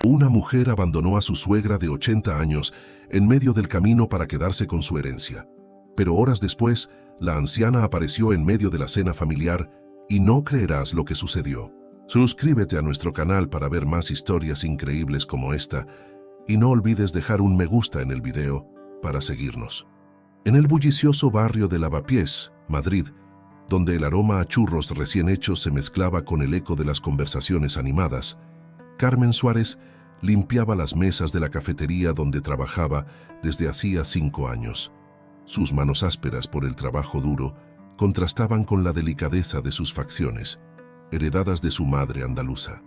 Una mujer abandonó a su suegra de 80 años en medio del camino para quedarse con su herencia. Pero horas después, la anciana apareció en medio de la cena familiar y no creerás lo que sucedió. Suscríbete a nuestro canal para ver más historias increíbles como esta y no olvides dejar un me gusta en el video para seguirnos. En el bullicioso barrio de Lavapiés, Madrid, donde el aroma a churros recién hechos se mezclaba con el eco de las conversaciones animadas, Carmen Suárez limpiaba las mesas de la cafetería donde trabajaba desde hacía 5 años. Sus manos ásperas por el trabajo duro contrastaban con la delicadeza de sus facciones, heredadas de su madre andaluza.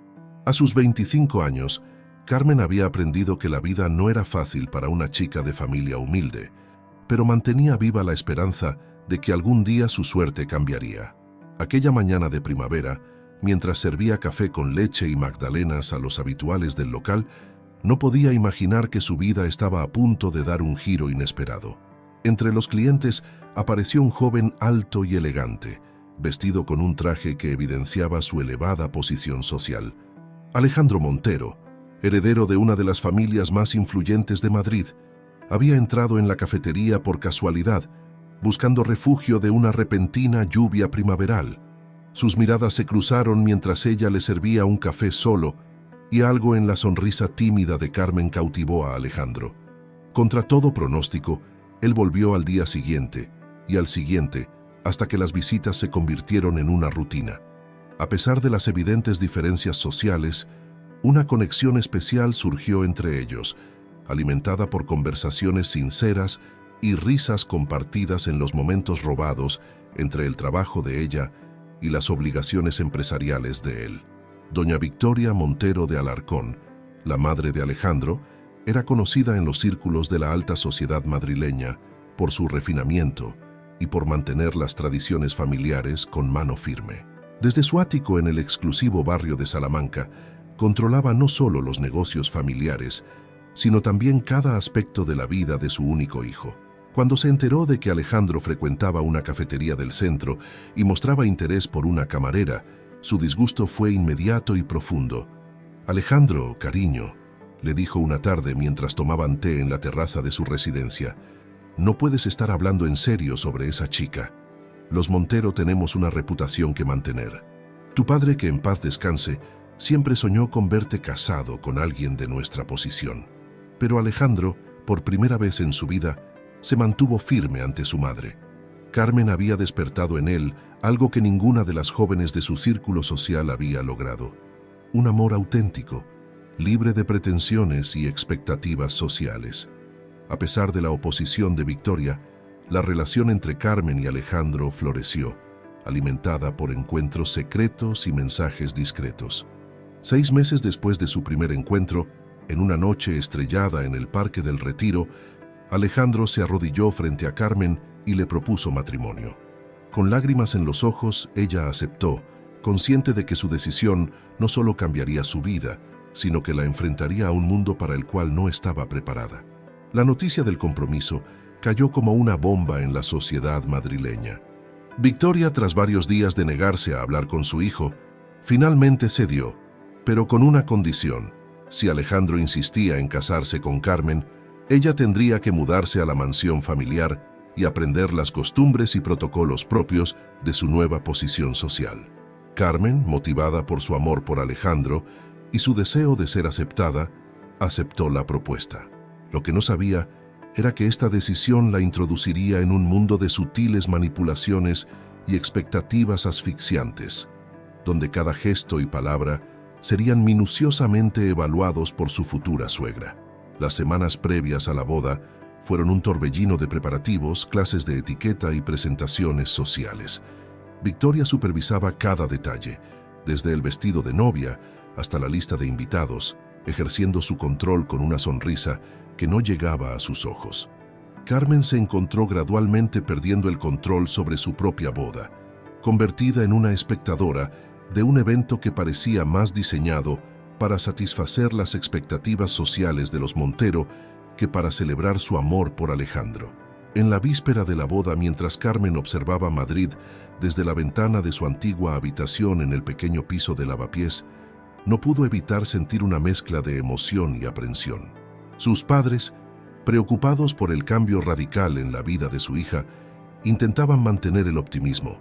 A sus 25 años, Carmen había aprendido que la vida no era fácil para una chica de familia humilde, pero mantenía viva la esperanza de que algún día su suerte cambiaría. Aquella mañana de primavera, mientras servía café con leche y magdalenas a los habituales del local, no podía imaginar que su vida estaba a punto de dar un giro inesperado. Entre los clientes apareció un joven alto y elegante, vestido con un traje que evidenciaba su elevada posición social. Alejandro Montero, heredero de una de las familias más influyentes de Madrid, había entrado en la cafetería por casualidad, buscando refugio de una repentina lluvia primaveral. Sus miradas se cruzaron mientras ella le servía un café solo, y algo en la sonrisa tímida de Carmen cautivó a Alejandro. Contra todo pronóstico, él volvió al día siguiente, y al siguiente, hasta que las visitas se convirtieron en una rutina. A pesar de las evidentes diferencias sociales, una conexión especial surgió entre ellos, alimentada por conversaciones sinceras y risas compartidas en los momentos robados entre el trabajo de ella y las obligaciones empresariales de él. Doña Victoria Montero de Alarcón, la madre de Alejandro, era conocida en los círculos de la alta sociedad madrileña por su refinamiento y por mantener las tradiciones familiares con mano firme. Desde su ático en el exclusivo barrio de Salamanca, controlaba no solo los negocios familiares, sino también cada aspecto de la vida de su único hijo. Cuando se enteró de que Alejandro frecuentaba una cafetería del centro y mostraba interés por una camarera, su disgusto fue inmediato y profundo. «Alejandro, cariño», le dijo una tarde mientras tomaban té en la terraza de su residencia, «no puedes estar hablando en serio sobre esa chica. Los Montero tenemos una reputación que mantener. Tu padre, que en paz descanse, siempre soñó con verte casado con alguien de nuestra posición». Pero Alejandro, por primera vez en su vida, se mantuvo firme ante su madre. Carmen había despertado en él algo que ninguna de las jóvenes de su círculo social había logrado: un amor auténtico, libre de pretensiones y expectativas sociales. A pesar de la oposición de Victoria, la relación entre Carmen y Alejandro floreció, alimentada por encuentros secretos y mensajes discretos. 6 meses después de su primer encuentro, en una noche estrellada en el Parque del Retiro, Alejandro se arrodilló frente a Carmen y le propuso matrimonio. Con lágrimas en los ojos, ella aceptó, consciente de que su decisión no solo cambiaría su vida, sino que la enfrentaría a un mundo para el cual no estaba preparada. La noticia del compromiso cayó como una bomba en la sociedad madrileña. Victoria, tras varios días de negarse a hablar con su hijo, finalmente cedió, pero con una condición: si Alejandro insistía en casarse con Carmen, ella tendría que mudarse a la mansión familiar y aprender las costumbres y protocolos propios de su nueva posición social. Carmen, motivada por su amor por Alejandro y su deseo de ser aceptada, aceptó la propuesta. Lo que no sabía era que esta decisión la introduciría en un mundo de sutiles manipulaciones y expectativas asfixiantes, donde cada gesto y palabra serían minuciosamente evaluados por su futura suegra. Las semanas previas a la boda fueron un torbellino de preparativos, clases de etiqueta y presentaciones sociales. Victoria supervisaba cada detalle, desde el vestido de novia hasta la lista de invitados, ejerciendo su control con una sonrisa que no llegaba a sus ojos. Carmen se encontró gradualmente perdiendo el control sobre su propia boda, convertida en una espectadora de un evento que parecía más diseñado para satisfacer las expectativas sociales de los Montero que para celebrar su amor por Alejandro. En la víspera de la boda, mientras Carmen observaba Madrid desde la ventana de su antigua habitación en el pequeño piso de Lavapiés, no pudo evitar sentir una mezcla de emoción y aprensión. Sus padres, preocupados por el cambio radical en la vida de su hija, intentaban mantener el optimismo,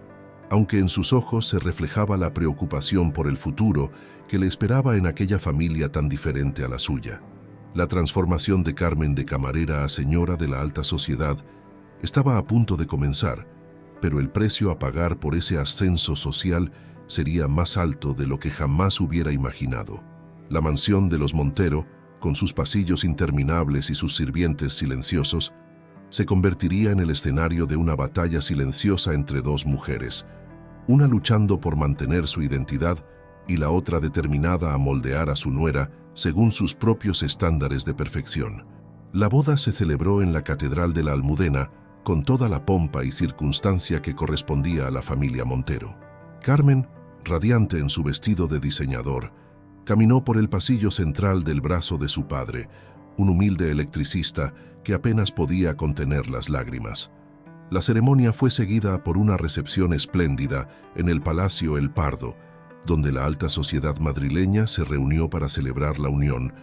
aunque en sus ojos se reflejaba la preocupación por el futuro que le esperaba en aquella familia tan diferente a la suya. La transformación de Carmen de camarera a señora de la alta sociedad estaba a punto de comenzar, pero el precio a pagar por ese ascenso social sería más alto de lo que jamás hubiera imaginado. La mansión de los Montero, con sus pasillos interminables y sus sirvientes silenciosos, se convertiría en el escenario de una batalla silenciosa entre dos mujeres, una luchando por mantener su identidad y la otra determinada a moldear a su nuera según sus propios estándares de perfección. La boda se celebró en la Catedral de la Almudena con toda la pompa y circunstancia que correspondía a la familia Montero. Carmen, radiante en su vestido de diseñador, caminó por el pasillo central del brazo de su padre, un humilde electricista que apenas podía contener las lágrimas. La ceremonia fue seguida por una recepción espléndida en el Palacio El Pardo, donde la alta sociedad madrileña se reunió para celebrar la unión,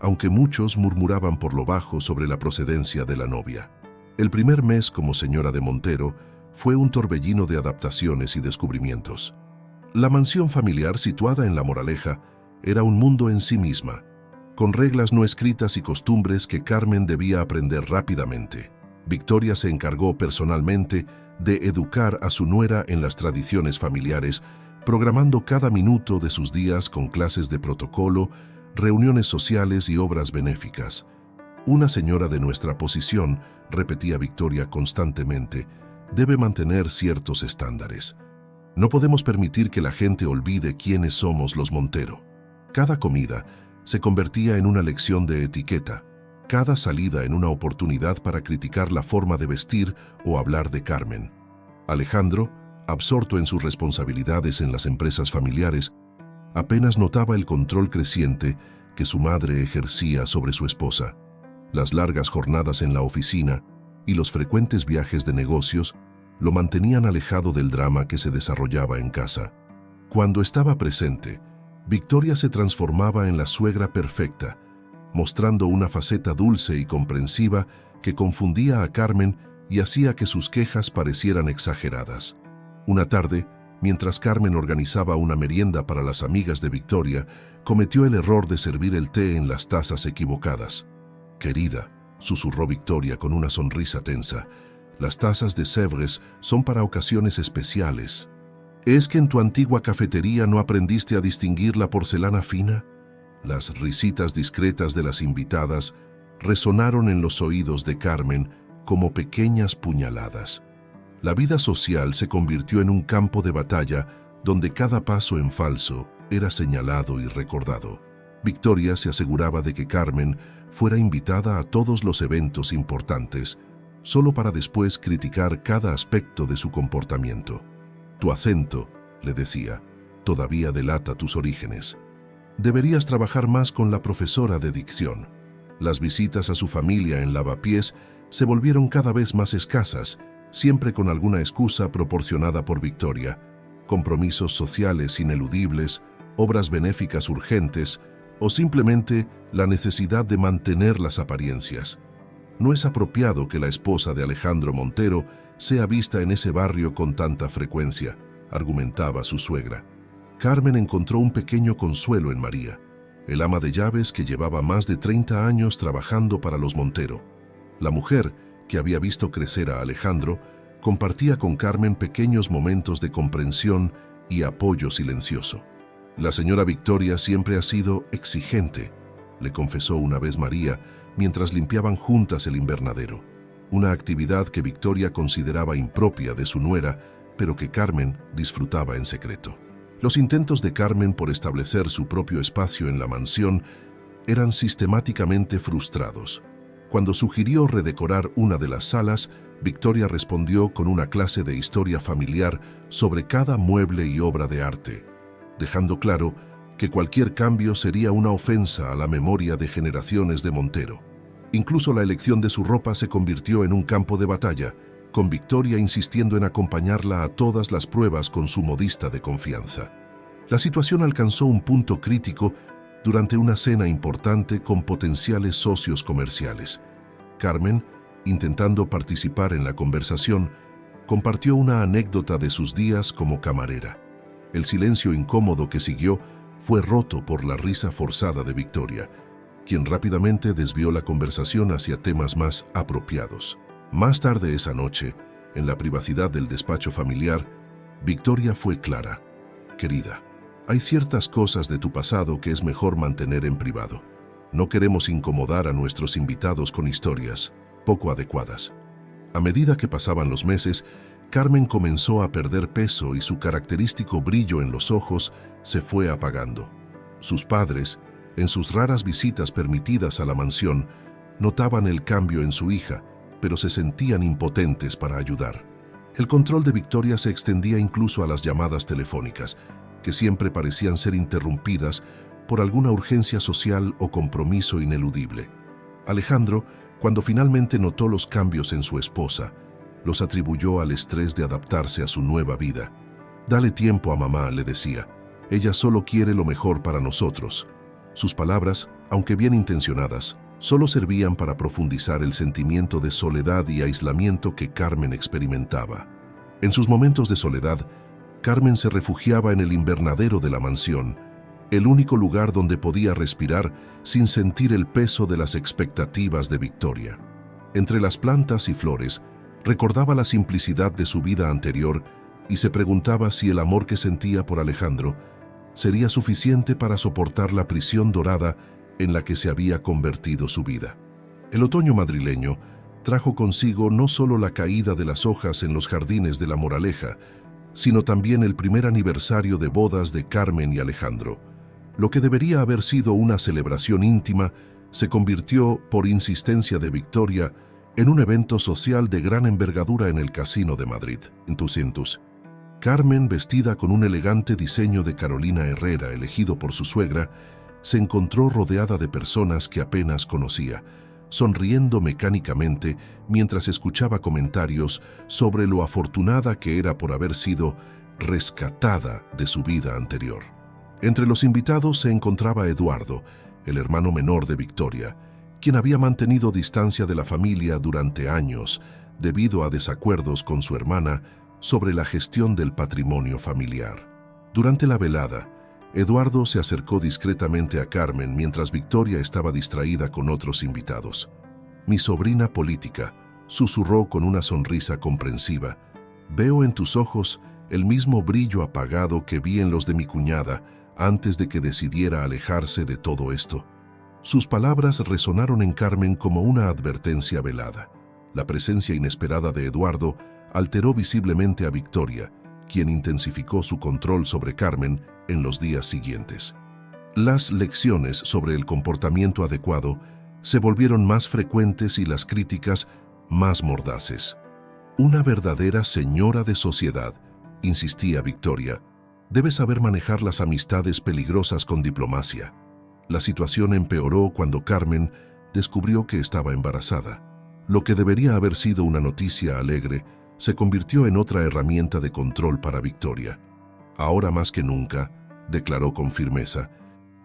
aunque muchos murmuraban por lo bajo sobre la procedencia de la novia. El primer mes como señora de Montero fue un torbellino de adaptaciones y descubrimientos. La mansión familiar situada en La Moraleja era un mundo en sí misma, con reglas no escritas y costumbres que Carmen debía aprender rápidamente. Victoria se encargó personalmente de educar a su nuera en las tradiciones familiares, programando cada minuto de sus días con clases de protocolo, reuniones sociales y obras benéficas. Una señora de nuestra posición, repetía Victoria constantemente, debe mantener ciertos estándares. No podemos permitir que la gente olvide quiénes somos los Montero. Cada comida se convertía en una lección de etiqueta, cada salida en una oportunidad para criticar la forma de vestir o hablar de Carmen. Alejandro, absorto en sus responsabilidades en las empresas familiares, apenas notaba el control creciente que su madre ejercía sobre su esposa. Las largas jornadas en la oficina y los frecuentes viajes de negocios lo mantenían alejado del drama que se desarrollaba en casa. Cuando estaba presente, Victoria se transformaba en la suegra perfecta, mostrando una faceta dulce y comprensiva que confundía a Carmen y hacía que sus quejas parecieran exageradas. Una tarde, mientras Carmen organizaba una merienda para las amigas de Victoria, cometió el error de servir el té en las tazas equivocadas. «Querida», susurró Victoria con una sonrisa tensa, «las tazas de Sèvres son para ocasiones especiales. ¿Es que en tu antigua cafetería no aprendiste a distinguir la porcelana fina?» Las risitas discretas de las invitadas resonaron en los oídos de Carmen como pequeñas puñaladas. La vida social se convirtió en un campo de batalla donde cada paso en falso era señalado y recordado. Victoria se aseguraba de que Carmen fuera invitada a todos los eventos importantes, solo para después criticar cada aspecto de su comportamiento. «Tu acento», le decía, «todavía delata tus orígenes. Deberías trabajar más con la profesora de dicción». Las visitas a su familia en Lavapiés se volvieron cada vez más escasas, siempre con alguna excusa proporcionada por Victoria: compromisos sociales ineludibles, obras benéficas urgentes o simplemente la necesidad de mantener las apariencias. No es apropiado que la esposa de Alejandro Montero sea vista en ese barrio con tanta frecuencia, argumentaba su suegra. Carmen encontró un pequeño consuelo en María, el ama de llaves que llevaba más de 30 años trabajando para los Montero. La mujer, que había visto crecer a Alejandro, compartía con Carmen pequeños momentos de comprensión y apoyo silencioso. «La señora Victoria siempre ha sido exigente», le confesó una vez María mientras limpiaban juntas el invernadero, una actividad que Victoria consideraba impropia de su nuera, pero que Carmen disfrutaba en secreto. Los intentos de Carmen por establecer su propio espacio en la mansión eran sistemáticamente frustrados. Cuando sugirió redecorar una de las salas, Victoria respondió con una clase de historia familiar sobre cada mueble y obra de arte, dejando claro que cualquier cambio sería una ofensa a la memoria de generaciones de Montero. Incluso la elección de su ropa se convirtió en un campo de batalla, con Victoria insistiendo en acompañarla a todas las pruebas con su modista de confianza. La situación alcanzó un punto crítico durante una cena importante con potenciales socios comerciales. Carmen, intentando participar en la conversación, compartió una anécdota de sus días como camarera. El silencio incómodo que siguió fue roto por la risa forzada de Victoria, quien rápidamente desvió la conversación hacia temas más apropiados. Más tarde esa noche, en la privacidad del despacho familiar, Victoria fue clara. Querida, hay ciertas cosas de tu pasado que es mejor mantener en privado. No queremos incomodar a nuestros invitados con historias poco adecuadas. A medida que pasaban los meses, Carmen comenzó a perder peso y su característico brillo en los ojos se fue apagando. Sus padres, en sus raras visitas permitidas a la mansión, notaban el cambio en su hija, pero se sentían impotentes para ayudar. El control de Victoria se extendía incluso a las llamadas telefónicas, que siempre parecían ser interrumpidas por alguna urgencia social o compromiso ineludible. Alejandro, cuando finalmente notó los cambios en su esposa, los atribuyó al estrés de adaptarse a su nueva vida. «Dale tiempo a mamá», le decía. «Ella solo quiere lo mejor para nosotros». Sus palabras, aunque bien intencionadas, solo servían para profundizar el sentimiento de soledad y aislamiento que Carmen experimentaba. En sus momentos de soledad, Carmen se refugiaba en el invernadero de la mansión, el único lugar donde podía respirar sin sentir el peso de las expectativas de Victoria. Entre las plantas y flores, recordaba la simplicidad de su vida anterior y se preguntaba si el amor que sentía por Alejandro sería suficiente para soportar la prisión dorada en la que se había convertido su vida. El otoño madrileño trajo consigo no solo la caída de las hojas en los jardines de La Moraleja, sino también el primer aniversario de bodas de Carmen y Alejandro. Lo que debería haber sido una celebración íntima se convirtió, por insistencia de Victoria, en un evento social de gran envergadura en el Casino de Madrid. Carmen, vestida con un elegante diseño de Carolina Herrera elegido por su suegra, se encontró rodeada de personas que apenas conocía, sonriendo mecánicamente mientras escuchaba comentarios sobre lo afortunada que era por haber sido rescatada de su vida anterior. Entre los invitados se encontraba Eduardo, el hermano menor de Victoria, quien había mantenido distancia de la familia durante años debido a desacuerdos con su hermana sobre la gestión del patrimonio familiar. Durante la velada, Eduardo se acercó discretamente a Carmen mientras Victoria estaba distraída con otros invitados. «Mi sobrina política», susurró con una sonrisa comprensiva, «veo en tus ojos el mismo brillo apagado que vi en los de mi cuñada antes de que decidiera alejarse de todo esto». Sus palabras resonaron en Carmen como una advertencia velada. La presencia inesperada de Eduardo alteró visiblemente a Victoria, quien intensificó su control sobre Carmen en los días siguientes. Las lecciones sobre el comportamiento adecuado se volvieron más frecuentes y las críticas más mordaces. «Una verdadera señora de sociedad», insistía Victoria, «debe saber manejar las amistades peligrosas con diplomacia». La situación empeoró cuando Carmen descubrió que estaba embarazada. Lo que debería haber sido una noticia alegre se convirtió en otra herramienta de control para Victoria. «Ahora más que nunca», declaró con firmeza,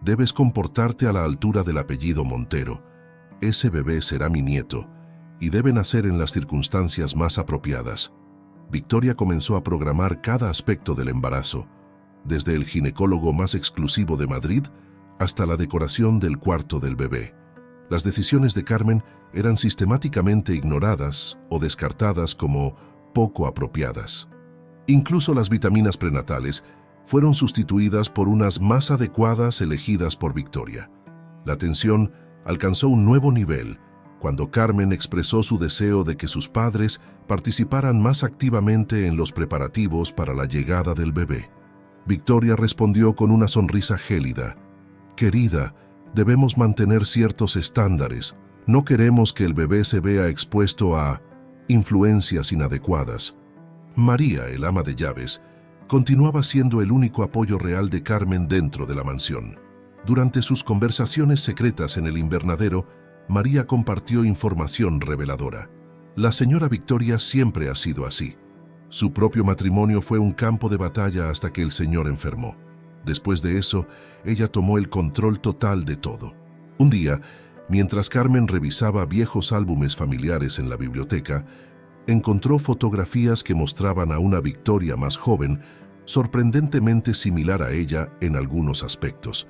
«debes comportarte a la altura del apellido Montero. Ese bebé será mi nieto y debe nacer en las circunstancias más apropiadas». Victoria comenzó a programar cada aspecto del embarazo, desde el ginecólogo más exclusivo de Madrid hasta la decoración del cuarto del bebé. Las decisiones de Carmen eran sistemáticamente ignoradas o descartadas como poco apropiadas. Incluso las vitaminas prenatales fueron sustituidas por unas más adecuadas elegidas por Victoria. La tensión alcanzó un nuevo nivel cuando Carmen expresó su deseo de que sus padres participaran más activamente en los preparativos para la llegada del bebé. Victoria respondió con una sonrisa gélida: «Querida, debemos mantener ciertos estándares. No queremos que el bebé se vea expuesto a influencias inadecuadas». María, el ama de llaves, continuaba siendo el único apoyo real de Carmen dentro de la mansión. Durante sus conversaciones secretas en el invernadero, María compartió información reveladora. La señora Victoria siempre ha sido así. Su propio matrimonio fue un campo de batalla hasta que el señor enfermó. Después de eso, ella tomó el control total de todo. Un día, mientras Carmen revisaba viejos álbumes familiares en la biblioteca, encontró fotografías que mostraban a una Victoria más joven, sorprendentemente similar a ella en algunos aspectos.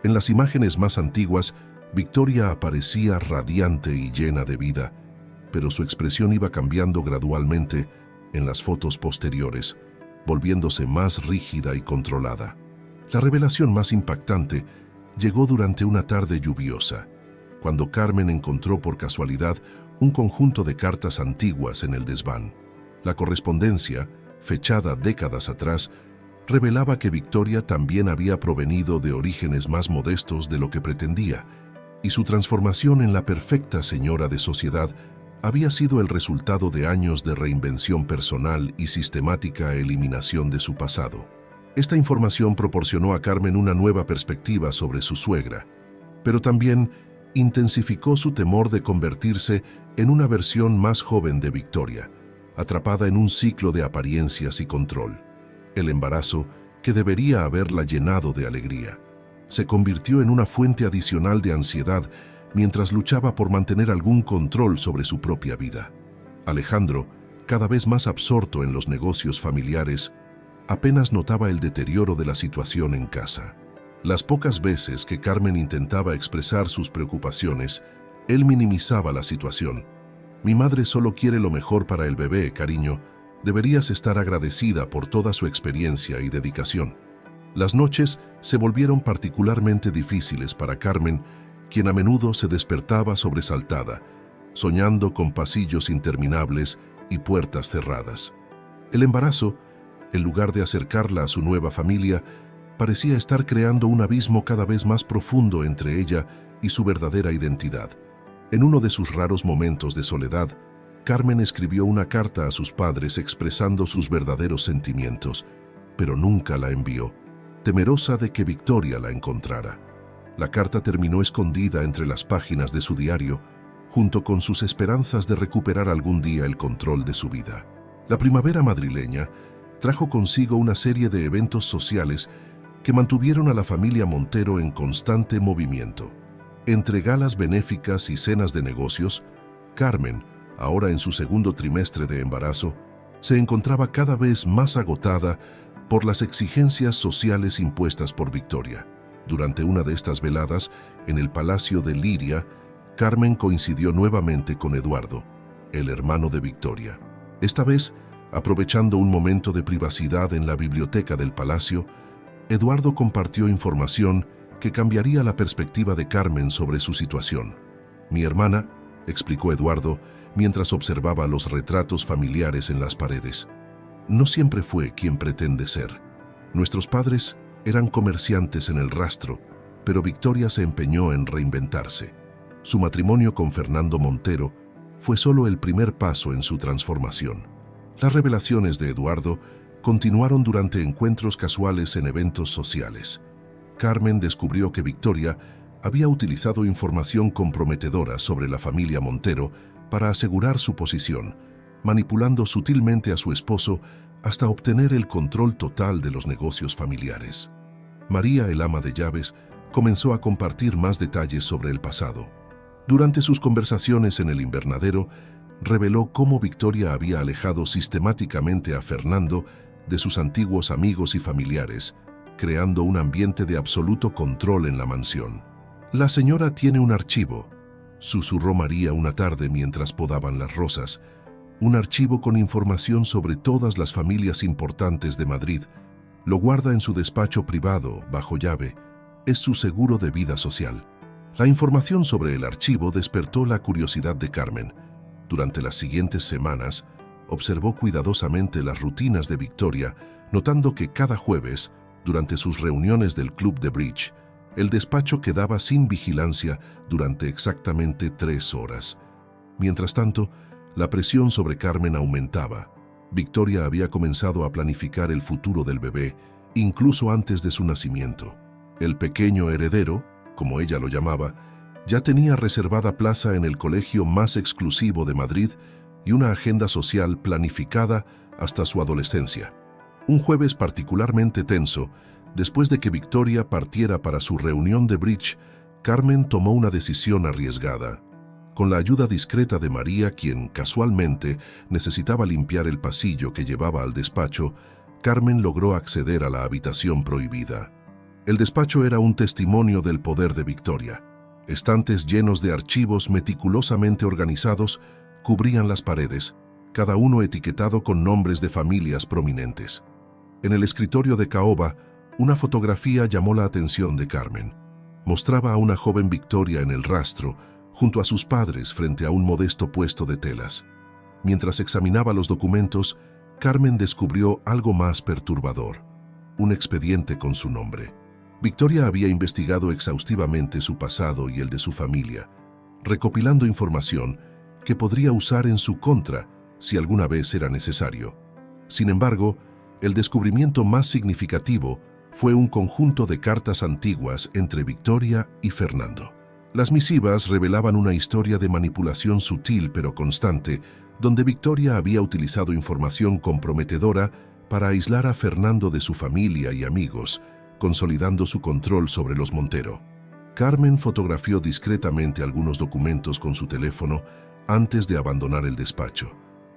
En las imágenes más antiguas, Victoria aparecía radiante y llena de vida, pero su expresión iba cambiando gradualmente en las fotos posteriores, volviéndose más rígida y controlada. La revelación más impactante llegó durante una tarde lluviosa, cuando Carmen encontró por casualidad un conjunto de cartas antiguas en el desván. La correspondencia, fechada décadas atrás, revelaba que Victoria también había provenido de orígenes más modestos de lo que pretendía, y su transformación en la perfecta señora de sociedad había sido el resultado de años de reinvención personal y sistemática eliminación de su pasado. Esta información proporcionó a Carmen una nueva perspectiva sobre su suegra, pero también intensificó su temor de convertirse en una versión más joven de Victoria, atrapada en un ciclo de apariencias y control. El embarazo, que debería haberla llenado de alegría, se convirtió en una fuente adicional de ansiedad mientras luchaba por mantener algún control sobre su propia vida. Alejandro, cada vez más absorto en los negocios familiares, apenas notaba el deterioro de la situación en casa. Las pocas veces que Carmen intentaba expresar sus preocupaciones, él minimizaba la situación. «Mi madre solo quiere lo mejor para el bebé, cariño. Deberías estar agradecida por toda su experiencia y dedicación». Las noches se volvieron particularmente difíciles para Carmen, quien a menudo se despertaba sobresaltada, soñando con pasillos interminables y puertas cerradas. El embarazo, en lugar de acercarla a su nueva familia, parecía estar creando un abismo cada vez más profundo entre ella y su verdadera identidad. En uno de sus raros momentos de soledad, Carmen escribió una carta a sus padres expresando sus verdaderos sentimientos, pero nunca la envió, temerosa de que Victoria la encontrara. La carta terminó escondida entre las páginas de su diario, junto con sus esperanzas de recuperar algún día el control de su vida. La primavera madrileña trajo consigo una serie de eventos sociales que mantuvieron a la familia Montero en constante movimiento. Entre galas benéficas y cenas de negocios, Carmen, ahora en su segundo trimestre de embarazo, se encontraba cada vez más agotada por las exigencias sociales impuestas por Victoria. Durante una de estas veladas, en el Palacio de Liria, Carmen coincidió nuevamente con Eduardo, el hermano de Victoria. Esta vez, aprovechando un momento de privacidad en la biblioteca del palacio, Eduardo compartió información que cambiaría la perspectiva de Carmen sobre su situación. «Mi hermana», explicó Eduardo mientras observaba los retratos familiares en las paredes, «no siempre fue quien pretende ser. Nuestros padres eran comerciantes en el rastro, pero Victoria se empeñó en reinventarse. Su matrimonio con Fernando Montero fue solo el primer paso en su transformación». Las revelaciones de Eduardo continuaron durante encuentros casuales en eventos sociales. Carmen descubrió que Victoria había utilizado información comprometedora sobre la familia Montero para asegurar su posición, manipulando sutilmente a su esposo hasta obtener el control total de los negocios familiares. María, el ama de llaves, comenzó a compartir más detalles sobre el pasado. Durante sus conversaciones en el invernadero, reveló cómo Victoria había alejado sistemáticamente a Fernando de sus antiguos amigos y familiares, creando un ambiente de absoluto control en la mansión. «La señora tiene un archivo», susurró María una tarde mientras podaban las rosas, «un archivo con información sobre todas las familias importantes de Madrid. Lo guarda en su despacho privado, bajo llave. Es su seguro de vida social». La información sobre el archivo despertó la curiosidad de Carmen. Durante las siguientes semanas, observó cuidadosamente las rutinas de Victoria, notando que cada jueves, durante sus reuniones del club de bridge, el despacho quedaba sin vigilancia durante exactamente 3 horas. Mientras tanto, la presión sobre Carmen aumentaba. Victoria había comenzado a planificar el futuro del bebé, incluso antes de su nacimiento. El pequeño heredero, como ella lo llamaba, ya tenía reservada plaza en el colegio más exclusivo de Madrid y una agenda social planificada hasta su adolescencia. Un jueves particularmente tenso, Después de que Victoria partiera para su reunión de bridge, Carmen tomó una decisión arriesgada. Con la ayuda discreta de María, quien casualmente necesitaba limpiar el pasillo que llevaba al despacho, Carmen logró acceder a la habitación prohibida. El despacho era un testimonio del poder de Victoria. Estantes llenos de archivos meticulosamente organizados cubrían las paredes, cada uno etiquetado con nombres de familias prominentes. En el escritorio de caoba, una fotografía llamó la atención de Carmen. Mostraba a una joven Victoria en el rastro, junto a sus padres frente a un modesto puesto de telas. Mientras examinaba los documentos, Carmen descubrió algo más perturbador: un expediente con su nombre. Victoria había investigado exhaustivamente su pasado y el de su familia, recopilando información que podría usar en su contra si alguna vez era necesario. Sin embargo, el descubrimiento más significativo fue un conjunto de cartas antiguas entre Victoria y Fernando. Las misivas revelaban una historia de manipulación sutil pero constante, donde Victoria había utilizado información comprometedora para aislar a Fernando de su familia y amigos, consolidando su control sobre los Montero. Carmen fotografió discretamente algunos documentos con su teléfono antes de abandonar el despacho,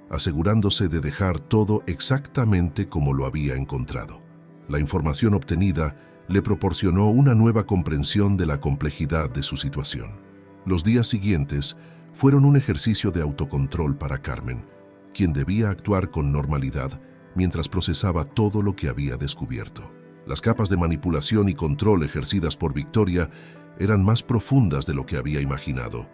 asegurándose de dejar todo exactamente como lo había encontrado. La información obtenida le proporcionó una nueva comprensión de la complejidad de su situación. Los días siguientes fueron un ejercicio de autocontrol para Carmen, quien debía actuar con normalidad mientras procesaba todo lo que había descubierto. Las capas de manipulación y control ejercidas por Victoria eran más profundas de lo que había imaginado.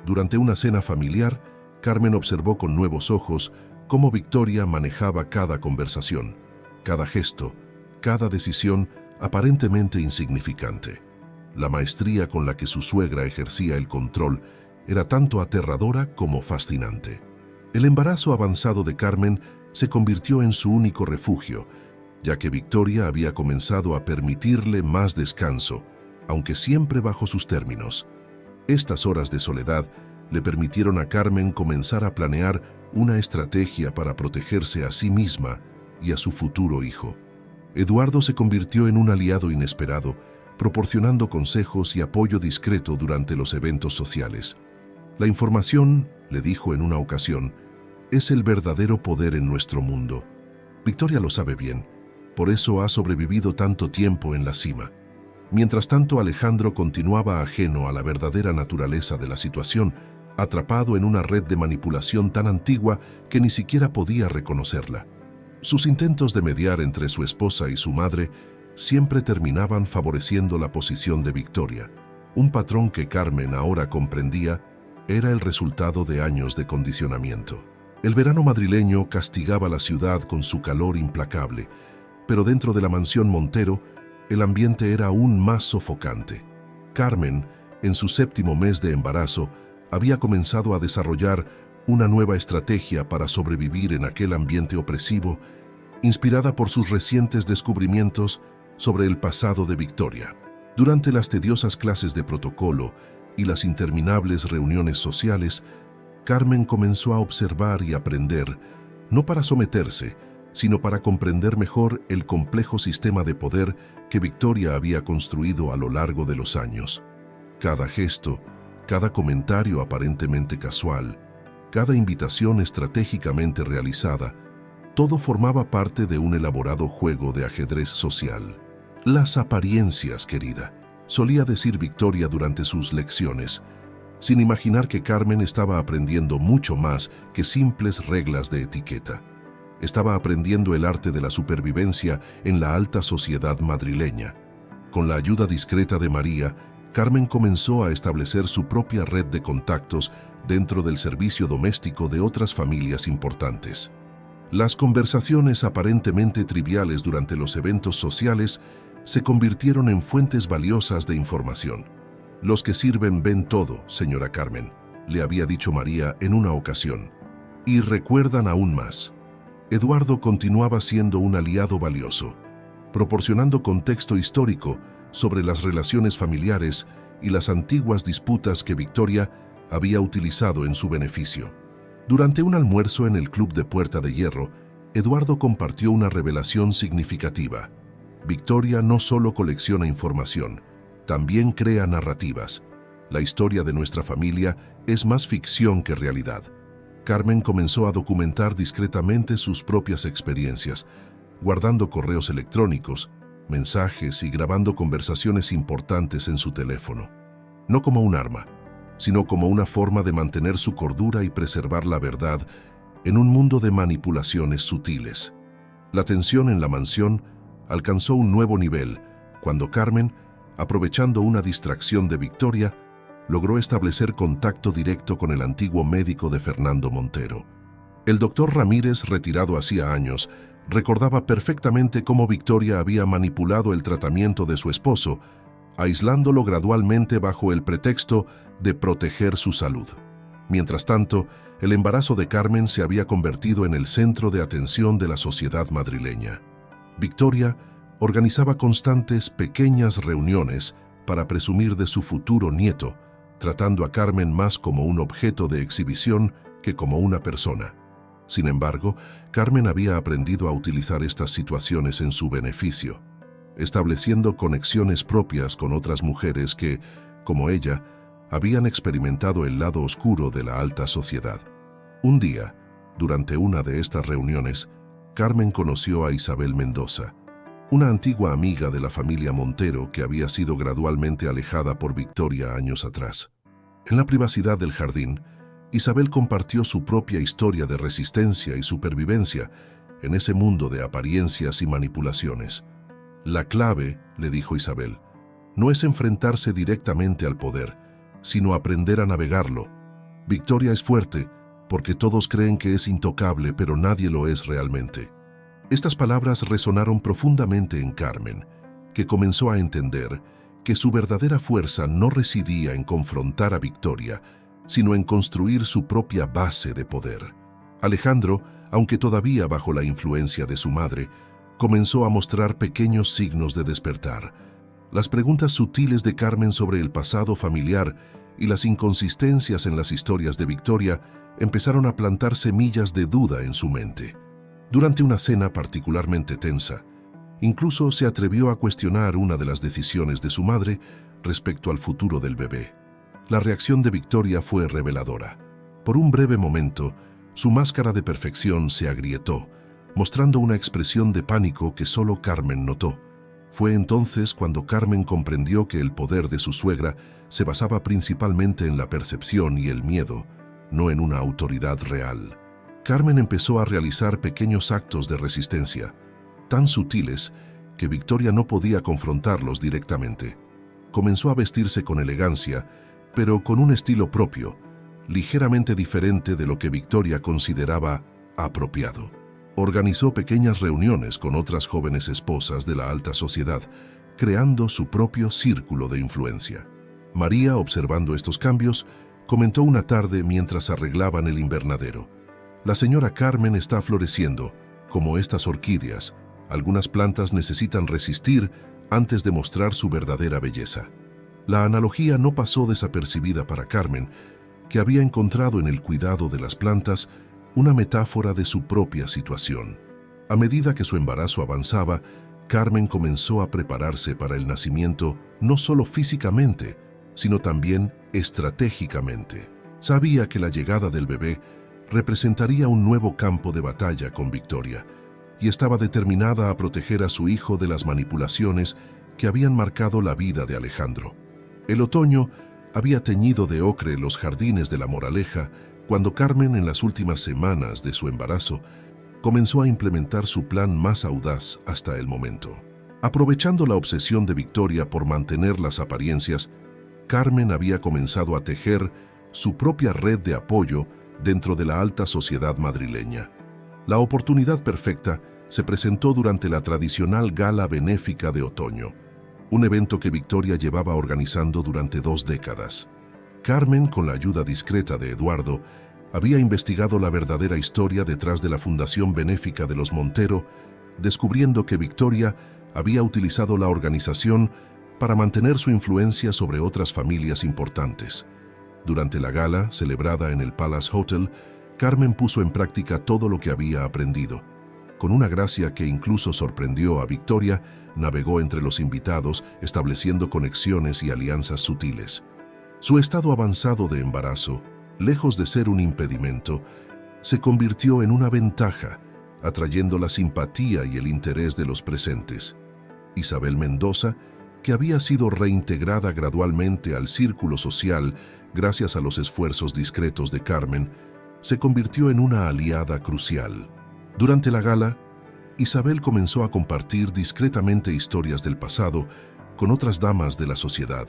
Durante una cena familiar, Carmen observó con nuevos ojos cómo Victoria manejaba cada conversación, cada gesto, cada decisión aparentemente insignificante. La maestría con la que su suegra ejercía el control era tanto aterradora como fascinante. El embarazo avanzado de Carmen se convirtió en su único refugio, ya que Victoria había comenzado a permitirle más descanso, aunque siempre bajo sus términos. Estas horas de soledad le permitieron a Carmen comenzar a planear una estrategia para protegerse a sí misma y a su futuro hijo. Eduardo se convirtió en un aliado inesperado, proporcionando consejos y apoyo discreto durante los eventos sociales. La información, le dijo en una ocasión, es el verdadero poder en nuestro mundo. Victoria lo sabe bien, por eso ha sobrevivido tanto tiempo en la cima. Mientras tanto, Alejandro continuaba ajeno a la verdadera naturaleza de la situación, atrapado en una red de manipulación tan antigua que ni siquiera podía reconocerla. Sus intentos de mediar entre su esposa y su madre siempre terminaban favoreciendo la posición de Victoria. Un patrón que Carmen ahora comprendía era el resultado de años de condicionamiento. El verano madrileño castigaba la ciudad con su calor implacable, pero dentro de la mansión Montero, el ambiente era aún más sofocante. Carmen, en su 7º mes de embarazo, había comenzado a desarrollar una nueva estrategia para sobrevivir en aquel ambiente opresivo, inspirada por sus recientes descubrimientos sobre el pasado de Victoria. Durante las tediosas clases de protocolo y las interminables reuniones sociales, Carmen comenzó a observar y aprender, no para someterse, sino para comprender mejor el complejo sistema de poder que Victoria había construido a lo largo de los años. Cada gesto, cada comentario aparentemente casual, cada invitación estratégicamente realizada, todo formaba parte de un elaborado juego de ajedrez social. Las apariencias, querida, solía decir Victoria durante sus lecciones, sin imaginar que Carmen estaba aprendiendo mucho más que simples reglas de etiqueta. Estaba aprendiendo el arte de la supervivencia en la alta sociedad madrileña. Con la ayuda discreta de María, Carmen comenzó a establecer su propia red de contactos dentro del servicio doméstico de otras familias importantes. Las conversaciones aparentemente triviales durante los eventos sociales se convirtieron en fuentes valiosas de información. «Los que sirven ven todo, señora Carmen», le había dicho María en una ocasión. Y recuerdan aún más. Eduardo continuaba siendo un aliado valioso, proporcionando contexto histórico sobre las relaciones familiares y las antiguas disputas que Victoria había utilizado en su beneficio. Durante un almuerzo en el Club de Puerta de Hierro, Eduardo compartió una revelación significativa. Victoria no solo colecciona información, también crea narrativas. La historia de nuestra familia es más ficción que realidad. Carmen comenzó a documentar discretamente sus propias experiencias, guardando correos electrónicos, mensajes y grabando conversaciones importantes en su teléfono. No como un arma, sino como una forma de mantener su cordura y preservar la verdad en un mundo de manipulaciones sutiles. La tensión en la mansión alcanzó un nuevo nivel cuando Carmen, aprovechando una distracción de Victoria, logró establecer contacto directo con el antiguo médico de Fernando Montero. El doctor Ramírez, retirado hacía años, recordaba perfectamente cómo Victoria había manipulado el tratamiento de su esposo, aislándolo gradualmente bajo el pretexto de proteger su salud. Mientras tanto, el embarazo de Carmen se había convertido en el centro de atención de la sociedad madrileña. Victoria organizaba constantes pequeñas reuniones para presumir de su futuro nieto, tratando a Carmen más como un objeto de exhibición que como una persona. Sin embargo, Carmen había aprendido a utilizar estas situaciones en su beneficio, estableciendo conexiones propias con otras mujeres que, como ella, habían experimentado el lado oscuro de la alta sociedad. Un día, durante una de estas reuniones, Carmen conoció a Isabel Mendoza, una antigua amiga de la familia Montero que había sido gradualmente alejada por Victoria años atrás. En la privacidad del jardín, Isabel compartió su propia historia de resistencia y supervivencia en ese mundo de apariencias y manipulaciones. La clave, le dijo Isabel, no es enfrentarse directamente al poder, sino aprender a navegarlo. Victoria es fuerte porque todos creen que es intocable, pero nadie lo es realmente. Estas palabras resonaron profundamente en Carmen, que comenzó a entender que su verdadera fuerza no residía en confrontar a Victoria, sino en construir su propia base de poder. Alejandro, aunque todavía bajo la influencia de su madre, comenzó a mostrar pequeños signos de despertar. Las preguntas sutiles de Carmen sobre el pasado familiar y las inconsistencias en las historias de Victoria empezaron a plantar semillas de duda en su mente. Durante una cena particularmente tensa, incluso se atrevió a cuestionar una de las decisiones de su madre respecto al futuro del bebé. La reacción de Victoria fue reveladora. Por un breve momento, su máscara de perfección se agrietó, mostrando una expresión de pánico que solo Carmen notó. Fue entonces cuando Carmen comprendió que el poder de su suegra se basaba principalmente en la percepción y el miedo, no en una autoridad real. Carmen empezó a realizar pequeños actos de resistencia, tan sutiles que Victoria no podía confrontarlos directamente. Comenzó a vestirse con elegancia, pero con un estilo propio, ligeramente diferente de lo que Victoria consideraba apropiado. Organizó pequeñas reuniones con otras jóvenes esposas de la alta sociedad, creando su propio círculo de influencia. María, observando estos cambios, comentó una tarde mientras arreglaban el invernadero: «La señora Carmen está floreciendo, como estas orquídeas. Algunas plantas necesitan resistir antes de mostrar su verdadera belleza». La analogía no pasó desapercibida para Carmen, que había encontrado en el cuidado de las plantas una metáfora de su propia situación. A medida que su embarazo avanzaba, Carmen comenzó a prepararse para el nacimiento no solo físicamente, sino también estratégicamente. Sabía que la llegada del bebé representaría un nuevo campo de batalla con Victoria, y estaba determinada a proteger a su hijo de las manipulaciones que habían marcado la vida de Alejandro. El otoño había teñido de ocre los jardines de La Moraleja cuando Carmen, en las últimas semanas de su embarazo, comenzó a implementar su plan más audaz hasta el momento. Aprovechando la obsesión de Victoria por mantener las apariencias, Carmen había comenzado a tejer su propia red de apoyo dentro de la alta sociedad madrileña. La oportunidad perfecta se presentó durante la tradicional gala benéfica de otoño, un evento que Victoria llevaba organizando durante 2 décadas. Carmen, con la ayuda discreta de Eduardo, había investigado la verdadera historia detrás de la fundación benéfica de los Montero, descubriendo que Victoria había utilizado la organización para mantener su influencia sobre otras familias importantes. Durante la gala, celebrada en el Palace Hotel, Carmen puso en práctica todo lo que había aprendido. Con una gracia que incluso sorprendió a Victoria, navegó entre los invitados, estableciendo conexiones y alianzas sutiles. Su estado avanzado de embarazo, lejos de ser un impedimento, se convirtió en una ventaja, atrayendo la simpatía y el interés de los presentes. Isabel Mendoza, que había sido reintegrada gradualmente al círculo social gracias a los esfuerzos discretos de Carmen, se convirtió en una aliada crucial. Durante la gala, Isabel comenzó a compartir discretamente historias del pasado con otras damas de la sociedad,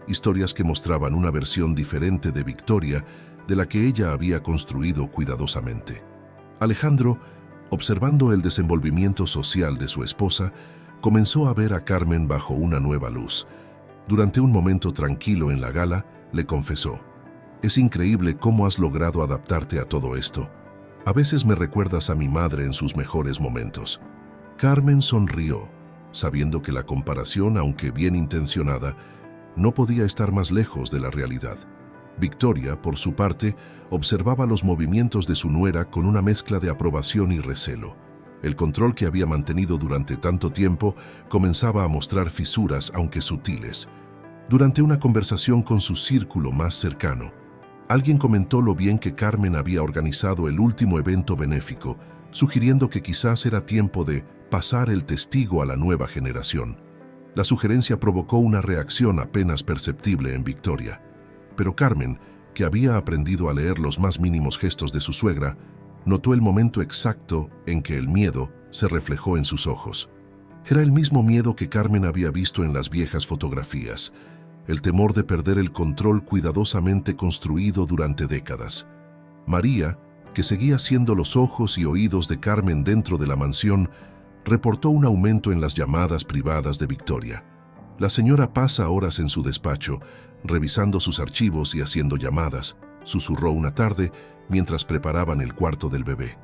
historias que mostraban una versión diferente de Victoria de la que ella había construido cuidadosamente. Alejandro, observando el desenvolvimiento social de su esposa, comenzó a ver a Carmen bajo una nueva luz. Durante un momento tranquilo en la gala, le confesó: «Es increíble cómo has logrado adaptarte a todo esto. A veces me recuerdas a mi madre en sus mejores momentos». Carmen sonrió, sabiendo que la comparación, aunque bien intencionada, no podía estar más lejos de la realidad. Victoria, por su parte, observaba los movimientos de su nuera con una mezcla de aprobación y recelo. El control que había mantenido durante tanto tiempo comenzaba a mostrar fisuras, aunque sutiles. Durante una conversación con su círculo más cercano, alguien comentó lo bien que Carmen había organizado el último evento benéfico, sugiriendo que quizás era tiempo de pasar el testigo a la nueva generación. La sugerencia provocó una reacción apenas perceptible en Victoria. Pero Carmen, que había aprendido a leer los más mínimos gestos de su suegra, notó el momento exacto en que el miedo se reflejó en sus ojos. Era el mismo miedo que Carmen había visto en las viejas fotografías, el temor de perder el control cuidadosamente construido durante décadas. María, que seguía siendo los ojos y oídos de Carmen dentro de la mansión, reportó un aumento en las llamadas privadas de Victoria. La señora pasa horas en su despacho, revisando sus archivos y haciendo llamadas, susurró una tarde mientras preparaban el cuarto del bebé.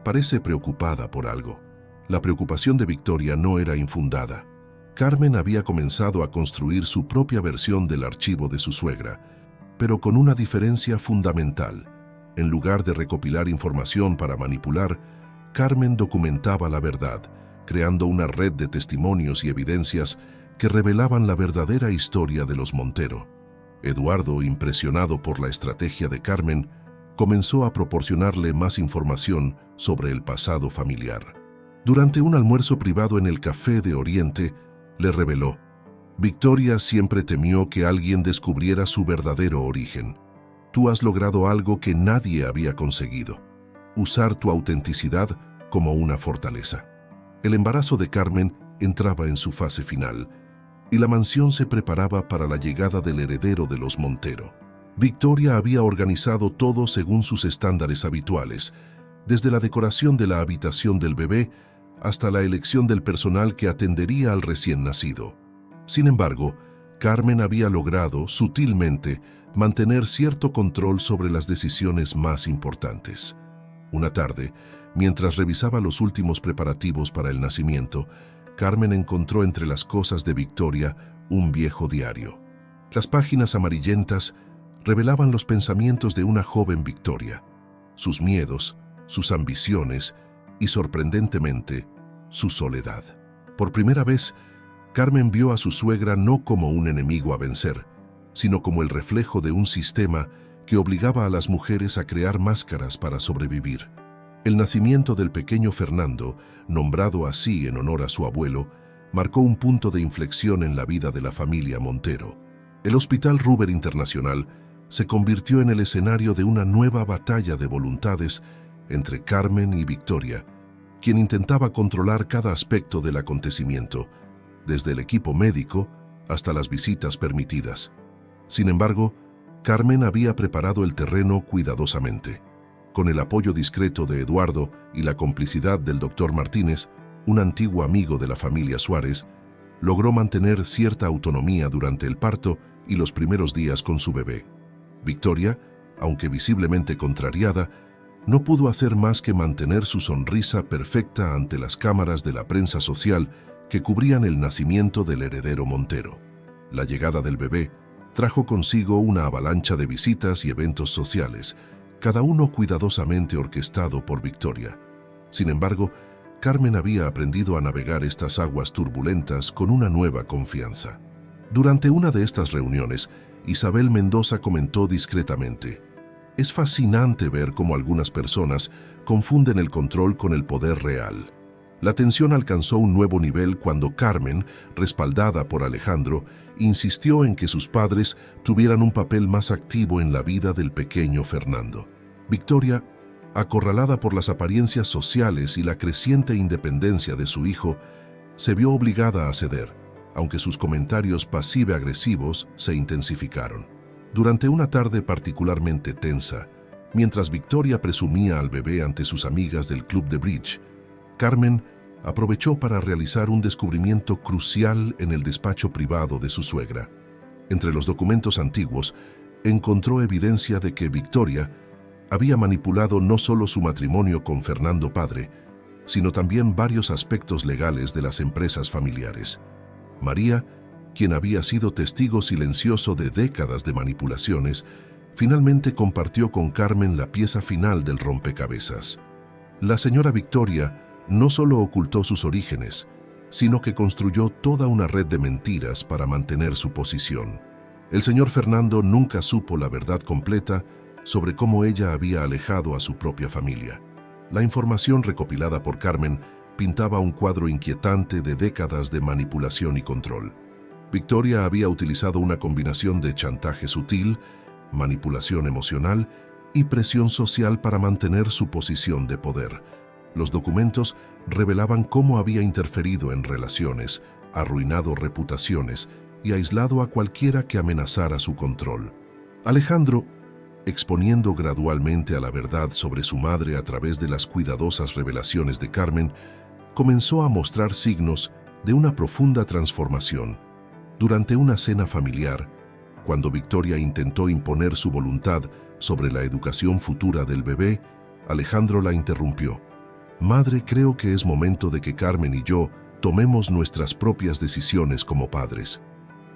Parece preocupada por algo. La preocupación de Victoria no era infundada. Carmen había comenzado a construir su propia versión del archivo de su suegra, pero con una diferencia fundamental. En lugar de recopilar información para manipular, Carmen documentaba la verdad, creando una red de testimonios y evidencias que revelaban la verdadera historia de los Montero. Eduardo, impresionado por la estrategia de Carmen, comenzó a proporcionarle más información sobre el pasado familiar. Durante un almuerzo privado en el Café de Oriente, le reveló: «Victoria siempre temió que alguien descubriera su verdadero origen. Tú has logrado algo que nadie había conseguido: usar tu autenticidad como una fortaleza». El embarazo de Carmen entraba en su fase final, y la mansión se preparaba para la llegada del heredero de los Montero. Victoria había organizado todo según sus estándares habituales, desde la decoración de la habitación del bebé hasta la elección del personal que atendería al recién nacido. Sin embargo, Carmen había logrado, sutilmente, mantener cierto control sobre las decisiones más importantes. Una tarde, mientras revisaba los últimos preparativos para el nacimiento, Carmen encontró entre las cosas de Victoria un viejo diario. Las páginas amarillentas revelaban los pensamientos de una joven Victoria, sus miedos, sus ambiciones y, sorprendentemente, su soledad. Por primera vez, Carmen vio a su suegra no como un enemigo a vencer, sino como el reflejo de un sistema que obligaba a las mujeres a crear máscaras para sobrevivir. El nacimiento del pequeño Fernando, nombrado así en honor a su abuelo, marcó un punto de inflexión en la vida de la familia Montero. El Hospital Ruber Internacional se convirtió en el escenario de una nueva batalla de voluntades entre Carmen y Victoria, quien intentaba controlar cada aspecto del acontecimiento, desde el equipo médico hasta las visitas permitidas. Sin embargo, Carmen había preparado el terreno cuidadosamente. Con el apoyo discreto de Eduardo y la complicidad del doctor Martínez, un antiguo amigo de la familia Suárez, logró mantener cierta autonomía durante el parto y los primeros días con su bebé. Victoria, aunque visiblemente contrariada, no pudo hacer más que mantener su sonrisa perfecta ante las cámaras de la prensa social que cubrían el nacimiento del heredero Montero. La llegada del bebé trajo consigo una avalancha de visitas y eventos sociales, cada uno cuidadosamente orquestado por Victoria. Sin embargo, Carmen había aprendido a navegar estas aguas turbulentas con una nueva confianza. Durante una de estas reuniones, Isabel Mendoza comentó discretamente: «Es fascinante ver cómo algunas personas confunden el control con el poder real». La tensión alcanzó un nuevo nivel cuando Carmen, respaldada por Alejandro, insistió en que sus padres tuvieran un papel más activo en la vida del pequeño Fernando. Victoria, acorralada por las apariencias sociales y la creciente independencia de su hijo, se vio obligada a ceder, aunque sus comentarios pasivo-agresivos se intensificaron. Durante una tarde particularmente tensa, mientras Victoria presumía al bebé ante sus amigas del club de bridge, Carmen aprovechó para realizar un descubrimiento crucial en el despacho privado de su suegra. Entre los documentos antiguos, encontró evidencia de que Victoria había manipulado no solo su matrimonio con Fernando padre, sino también varios aspectos legales de las empresas familiares. María, quien había sido testigo silencioso de décadas de manipulaciones, finalmente compartió con Carmen la pieza final del rompecabezas. La señora Victoria no solo ocultó sus orígenes, sino que construyó toda una red de mentiras para mantener su posición. El señor Fernando nunca supo la verdad completa sobre cómo ella había alejado a su propia familia. La información recopilada por Carmen pintaba un cuadro inquietante de décadas de manipulación y control. Victoria había utilizado una combinación de chantaje sutil, manipulación emocional y presión social para mantener su posición de poder. Los documentos revelaban cómo había interferido en relaciones, arruinado reputaciones y aislado a cualquiera que amenazara su control. Alejandro, exponiendo gradualmente a la verdad sobre su madre a través de las cuidadosas revelaciones de Carmen, comenzó a mostrar signos de una profunda transformación. Durante una cena familiar, cuando Victoria intentó imponer su voluntad sobre la educación futura del bebé, Alejandro la interrumpió. «Madre, creo que es momento de que Carmen y yo tomemos nuestras propias decisiones como padres».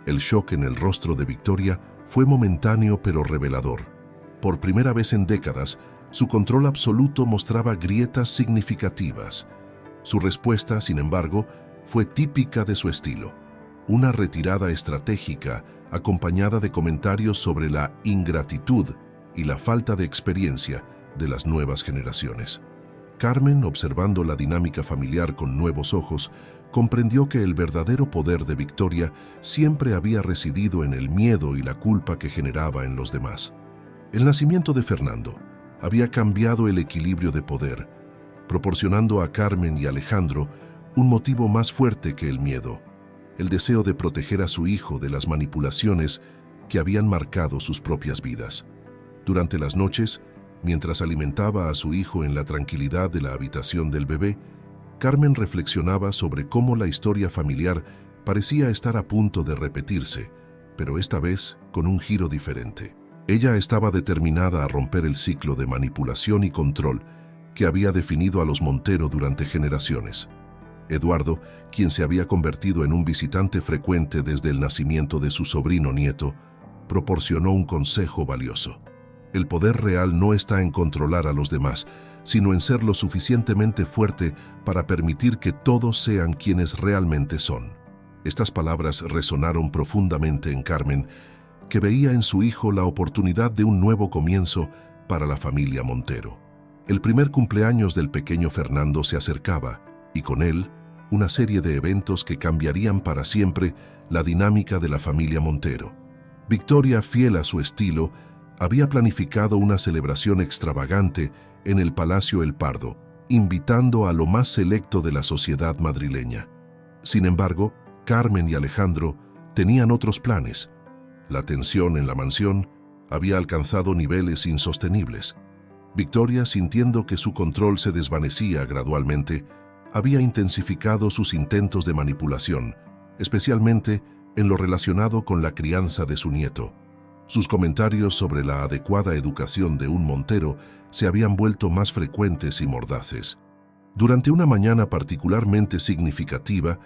El shock en el rostro de Victoria fue momentáneo pero revelador. Por primera vez en décadas, su control absoluto mostraba grietas significativas. Su respuesta, sin embargo, fue típica de su estilo: una retirada estratégica acompañada de comentarios sobre la ingratitud y la falta de experiencia de las nuevas generaciones. Carmen, observando la dinámica familiar con nuevos ojos, comprendió que el verdadero poder de Victoria siempre había residido en el miedo y la culpa que generaba en los demás. El nacimiento de Fernando había cambiado el equilibrio de poder, proporcionando a Carmen y Alejandro un motivo más fuerte que el miedo: el deseo de proteger a su hijo de las manipulaciones que habían marcado sus propias vidas. Durante las noches, mientras alimentaba a su hijo en la tranquilidad de la habitación del bebé, Carmen reflexionaba sobre cómo la historia familiar parecía estar a punto de repetirse, pero esta vez con un giro diferente. Ella estaba determinada a romper el ciclo de manipulación y control que había definido a los Montero durante generaciones. Eduardo, quien se había convertido en un visitante frecuente desde el nacimiento de su sobrino nieto, proporcionó un consejo valioso. El poder real no está en controlar a los demás, sino en ser lo suficientemente fuerte para permitir que todos sean quienes realmente son. Estas palabras resonaron profundamente en Carmen, que veía en su hijo la oportunidad de un nuevo comienzo para la familia Montero. El primer cumpleaños del pequeño Fernando se acercaba, y con él, una serie de eventos que cambiarían para siempre la dinámica de la familia Montero. Victoria, fiel a su estilo, había planificado una celebración extravagante en el Palacio El Pardo, invitando a lo más selecto de la sociedad madrileña. Sin embargo, Carmen y Alejandro tenían otros planes. La tensión en la mansión había alcanzado niveles insostenibles. Victoria, sintiendo que su control se desvanecía gradualmente, había intensificado sus intentos de manipulación, especialmente en lo relacionado con la crianza de su nieto. Sus comentarios sobre la adecuada educación de un Montero se habían vuelto más frecuentes y mordaces. Durante una mañana particularmente significativa,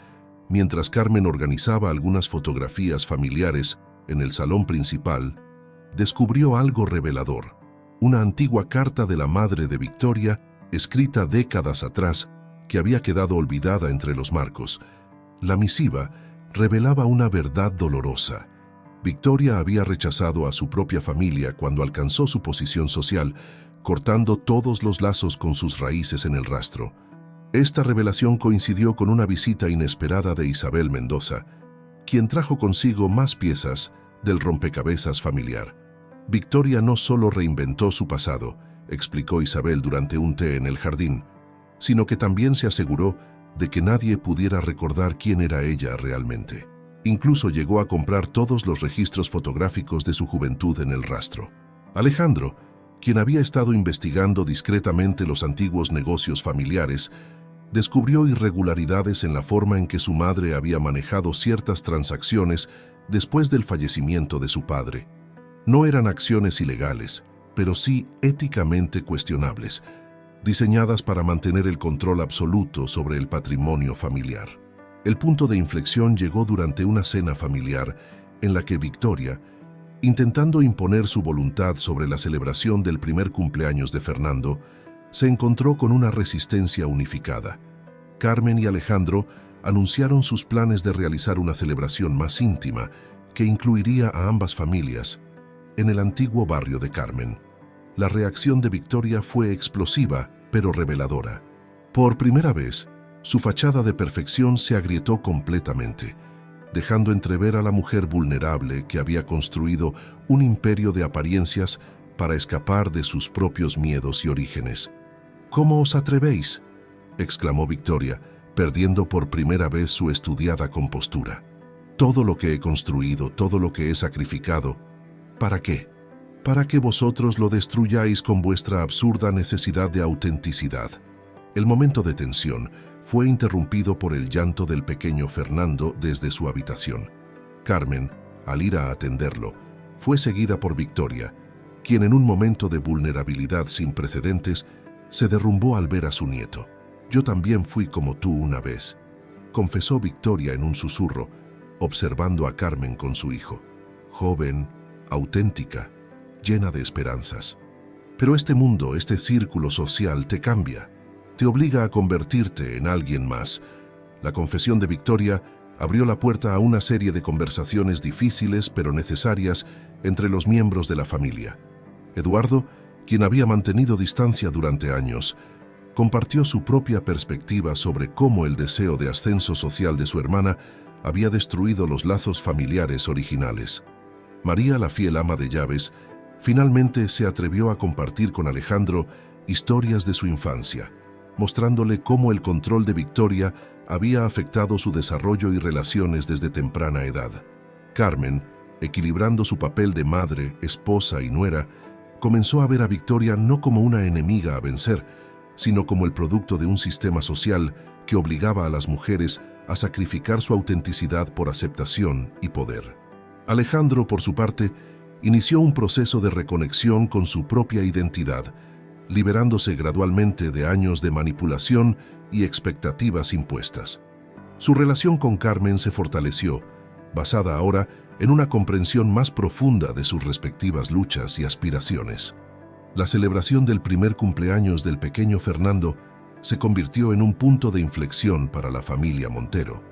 mientras Carmen organizaba algunas fotografías familiares en el salón principal, descubrió algo revelador: una antigua carta de la madre de Victoria, escrita décadas atrás, que había quedado olvidada entre los marcos. La misiva revelaba una verdad dolorosa. Victoria había rechazado a su propia familia cuando alcanzó su posición social, cortando todos los lazos con sus raíces en el rastro. Esta revelación coincidió con una visita inesperada de Isabel Mendoza, quien trajo consigo más piezas del rompecabezas familiar. Victoria no solo reinventó su pasado, explicó Isabel durante un té en el jardín, sino que también se aseguró de que nadie pudiera recordar quién era ella realmente. Incluso llegó a comprar todos los registros fotográficos de su juventud en el rastro. Alejandro, quien había estado investigando discretamente los antiguos negocios familiares, descubrió irregularidades en la forma en que su madre había manejado ciertas transacciones después del fallecimiento de su padre. No eran acciones ilegales, pero sí éticamente cuestionables, diseñadas para mantener el control absoluto sobre el patrimonio familiar. El punto de inflexión llegó durante una cena familiar en la que Victoria, intentando imponer su voluntad sobre la celebración del primer cumpleaños de Fernando, se encontró con una resistencia unificada. Carmen y Alejandro anunciaron sus planes de realizar una celebración más íntima que incluiría a ambas familias en el antiguo barrio de Carmen. La reacción de Victoria fue explosiva, pero reveladora. Por primera vez, su fachada de perfección se agrietó completamente, dejando entrever a la mujer vulnerable que había construido un imperio de apariencias para escapar de sus propios miedos y orígenes. «¿Cómo os atrevéis?», exclamó Victoria, perdiendo por primera vez su estudiada compostura. «Todo lo que he construido, todo lo que he sacrificado, ¿para qué? Para que vosotros lo destruyáis con vuestra absurda necesidad de autenticidad». El momento de tensión fue interrumpido por el llanto del pequeño Fernando desde su habitación. Carmen, al ir a atenderlo, fue seguida por Victoria, quien en un momento de vulnerabilidad sin precedentes se derrumbó al ver a su nieto. «Yo también fui como tú una vez», confesó Victoria en un susurro, observando a Carmen con su hijo. Joven, auténtica, llena de esperanzas. «Pero este mundo, este círculo social te cambia. Te obliga a convertirte en alguien más». La confesión de Victoria abrió la puerta a una serie de conversaciones difíciles pero necesarias entre los miembros de la familia. Eduardo, quien había mantenido distancia durante años, compartió su propia perspectiva sobre cómo el deseo de ascenso social de su hermana había destruido los lazos familiares originales. María, la fiel ama de llaves, finalmente se atrevió a compartir con Alejandro historias de su infancia, mostrándole cómo el control de Victoria había afectado su desarrollo y relaciones desde temprana edad. Carmen, equilibrando su papel de madre, esposa y nuera, comenzó a ver a Victoria no como una enemiga a vencer, sino como el producto de un sistema social que obligaba a las mujeres a sacrificar su autenticidad por aceptación y poder. Alejandro, por su parte, inició un proceso de reconexión con su propia identidad, liberándose gradualmente de años de manipulación y expectativas impuestas. Su relación con Carmen se fortaleció, basada ahora en una comprensión más profunda de sus respectivas luchas y aspiraciones. La celebración del primer cumpleaños del pequeño Fernando se convirtió en un punto de inflexión para la familia Montero.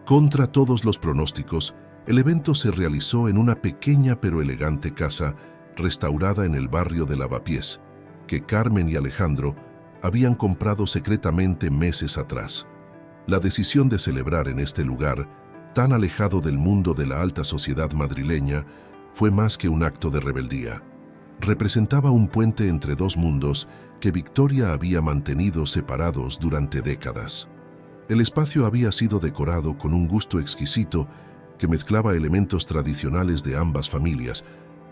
Contra todos los pronósticos, el evento se realizó en una pequeña pero elegante casa restaurada en el barrio de Lavapiés, que Carmen y Alejandro habían comprado secretamente meses atrás. La decisión de celebrar en este lugar, tan alejado del mundo de la alta sociedad madrileña, fue más que un acto de rebeldía. Representaba un puente entre dos mundos que Victoria había mantenido separados durante décadas. El espacio había sido decorado con un gusto exquisito que mezclaba elementos tradicionales de ambas familias,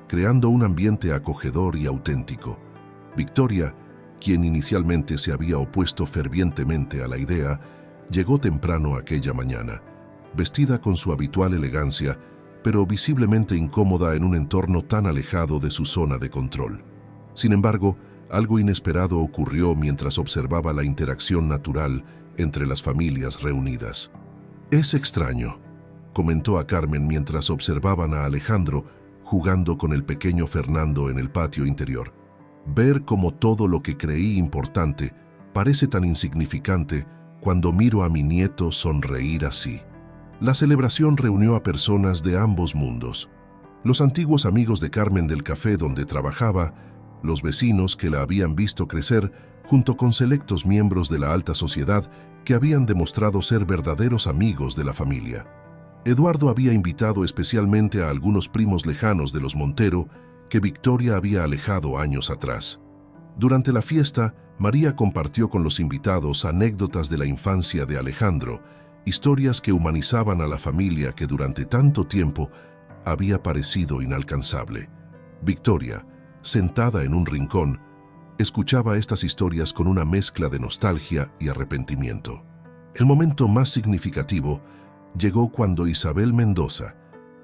creando un ambiente acogedor y auténtico. Victoria, quien inicialmente se había opuesto fervientemente a la idea, llegó temprano aquella mañana, vestida con su habitual elegancia, pero visiblemente incómoda en un entorno tan alejado de su zona de control. Sin embargo, algo inesperado ocurrió mientras observaba la interacción natural entre las familias reunidas. «Es extraño», comentó a Carmen mientras observaban a Alejandro jugando con el pequeño Fernando en el patio interior. «Ver cómo todo lo que creí importante parece tan insignificante cuando miro a mi nieto sonreír así. La celebración reunió a personas de ambos mundos. Los antiguos amigos de Carmen del café donde trabajaba, los vecinos que la habían visto crecer, junto con selectos miembros de la alta sociedad que habían demostrado ser verdaderos amigos de la familia. Eduardo había invitado especialmente a algunos primos lejanos de los Montero que Victoria había alejado años atrás. Durante la fiesta, María compartió con los invitados anécdotas de la infancia de Alejandro, historias que humanizaban a la familia que durante tanto tiempo había parecido inalcanzable. Victoria, sentada en un rincón, escuchaba estas historias con una mezcla de nostalgia y arrepentimiento. El momento más significativo llegó cuando Isabel Mendoza,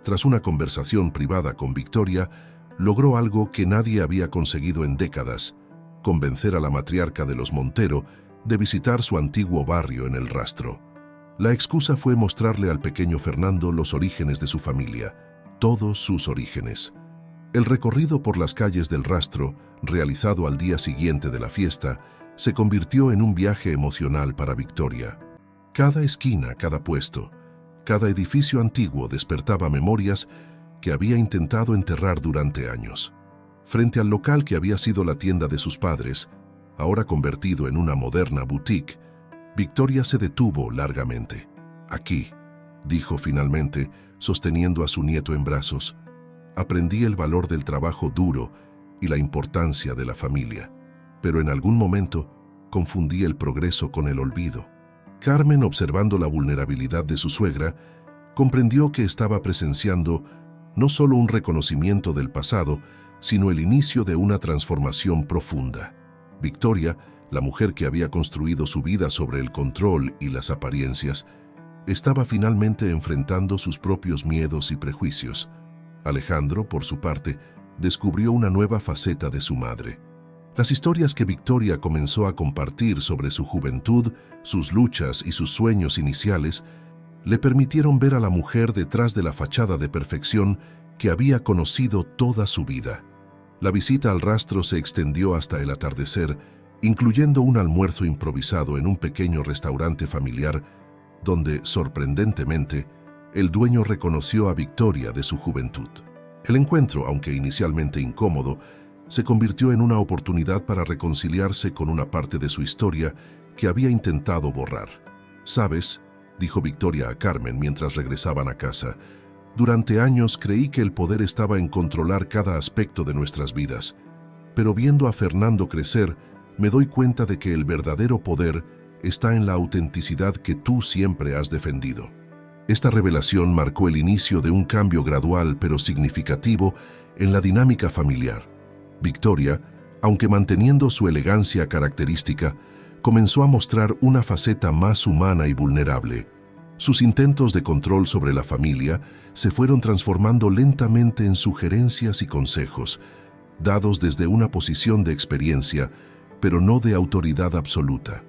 tras una conversación privada con Victoria, logró algo que nadie había conseguido en décadas: convencer a la matriarca de los Montero de visitar su antiguo barrio en El Rastro. La excusa fue mostrarle al pequeño Fernando los orígenes de su familia, todos sus orígenes. El recorrido por las calles del Rastro, realizado al día siguiente de la fiesta, se convirtió en un viaje emocional para Victoria. Cada esquina, cada puesto, cada edificio antiguo despertaba memorias que había intentado enterrar durante años. Frente al local que había sido la tienda de sus padres, ahora convertido en una moderna boutique, Victoria se detuvo largamente. «Aquí», dijo finalmente, sosteniendo a su nieto en brazos, «aprendí el valor del trabajo duro y la importancia de la familia, pero en algún momento confundí el progreso con el olvido». Carmen, observando la vulnerabilidad de su suegra, comprendió que estaba presenciando no solo un reconocimiento del pasado, sino el inicio de una transformación profunda. Victoria, la mujer que había construido su vida sobre el control y las apariencias, estaba finalmente enfrentando sus propios miedos y prejuicios. Alejandro, por su parte, descubrió una nueva faceta de su madre. Las historias que Victoria comenzó a compartir sobre su juventud, sus luchas y sus sueños iniciales le permitieron ver a la mujer detrás de la fachada de perfección que había conocido toda su vida. La visita al Rastro se extendió hasta el atardecer, incluyendo un almuerzo improvisado en un pequeño restaurante familiar donde, sorprendentemente, el dueño reconoció a Victoria de su juventud. El encuentro, aunque inicialmente incómodo, se convirtió en una oportunidad para reconciliarse con una parte de su historia que había intentado borrar. «¿Sabes?», dijo Victoria a Carmen mientras regresaban a casa, «durante años creí que el poder estaba en controlar cada aspecto de nuestras vidas, pero viendo a Fernando crecer, me doy cuenta de que el verdadero poder está en la autenticidad que tú siempre has defendido». Esta revelación marcó el inicio de un cambio gradual pero significativo en la dinámica familiar. Victoria, aunque manteniendo su elegancia característica, comenzó a mostrar una faceta más humana y vulnerable. Sus intentos de control sobre la familia se fueron transformando lentamente en sugerencias y consejos, dados desde una posición de experiencia, pero no de autoridad absoluta.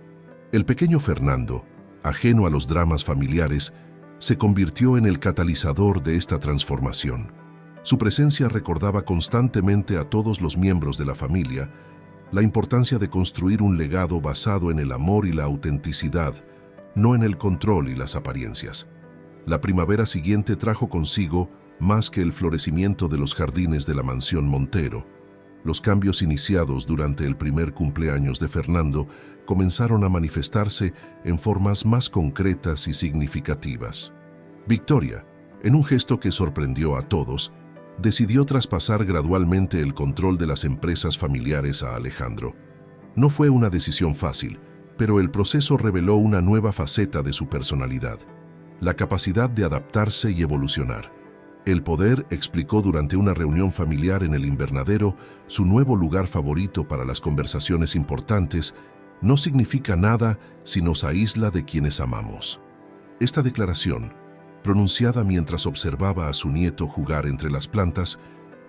El pequeño Fernando, ajeno a los dramas familiares, se convirtió en el catalizador de esta transformación. Su presencia recordaba constantemente a todos los miembros de la familia la importancia de construir un legado basado en el amor y la autenticidad, no en el control y las apariencias. La primavera siguiente trajo consigo más que el florecimiento de los jardines de la mansión Montero. Los cambios iniciados durante el primer cumpleaños de Fernando comenzaron a manifestarse en formas más concretas y significativas. Victoria, en un gesto que sorprendió a todos, decidió traspasar gradualmente el control de las empresas familiares a Alejandro. No fue una decisión fácil, pero el proceso reveló una nueva faceta de su personalidad: la capacidad de adaptarse y evolucionar. El poder, explicó durante una reunión familiar en el invernadero, su nuevo lugar favorito para las conversaciones importantes, no significa nada si nos aísla de quienes amamos. Esta declaración, pronunciada mientras observaba a su nieto jugar entre las plantas,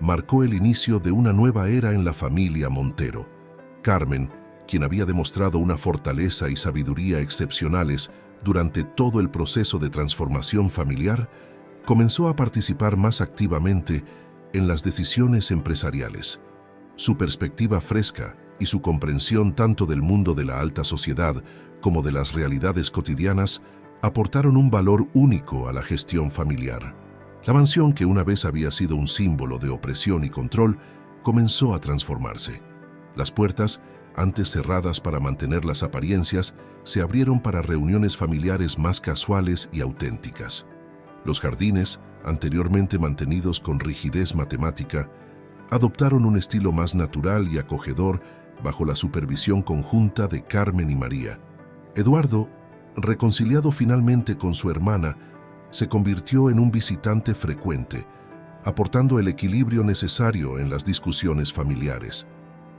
marcó el inicio de una nueva era en la familia Montero. Carmen, quien había demostrado una fortaleza y sabiduría excepcionales durante todo el proceso de transformación familiar, comenzó a participar más activamente en las decisiones empresariales. Su perspectiva fresca, y su comprensión tanto del mundo de la alta sociedad como de las realidades cotidianas aportaron un valor único a la gestión familiar. La mansión, que una vez había sido un símbolo de opresión y control, comenzó a transformarse. Las puertas, antes cerradas para mantener las apariencias, se abrieron para reuniones familiares más casuales y auténticas. Los jardines, anteriormente mantenidos con rigidez matemática, adoptaron un estilo más natural y acogedor bajo la supervisión conjunta de Carmen y María. Eduardo, reconciliado finalmente con su hermana, se convirtió en un visitante frecuente, aportando el equilibrio necesario en las discusiones familiares.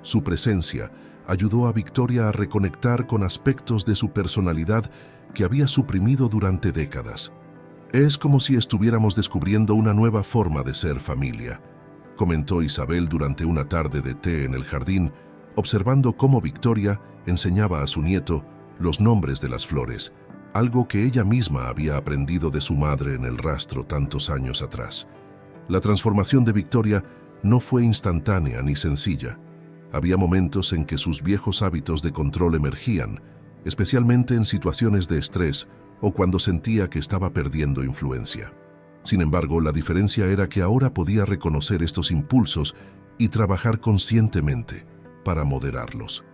Su presencia ayudó a Victoria a reconectar con aspectos de su personalidad que había suprimido durante décadas. «Es como si estuviéramos descubriendo una nueva forma de ser familia», comentó Isabel durante una tarde de té en el jardín, observando cómo Victoria enseñaba a su nieto los nombres de las flores, algo que ella misma había aprendido de su madre en el rastro tantos años atrás. La transformación de Victoria no fue instantánea ni sencilla. Había momentos en que sus viejos hábitos de control emergían, especialmente en situaciones de estrés o cuando sentía que estaba perdiendo influencia. Sin embargo, la diferencia era que ahora podía reconocer estos impulsos y trabajar conscientemente para moderarlos.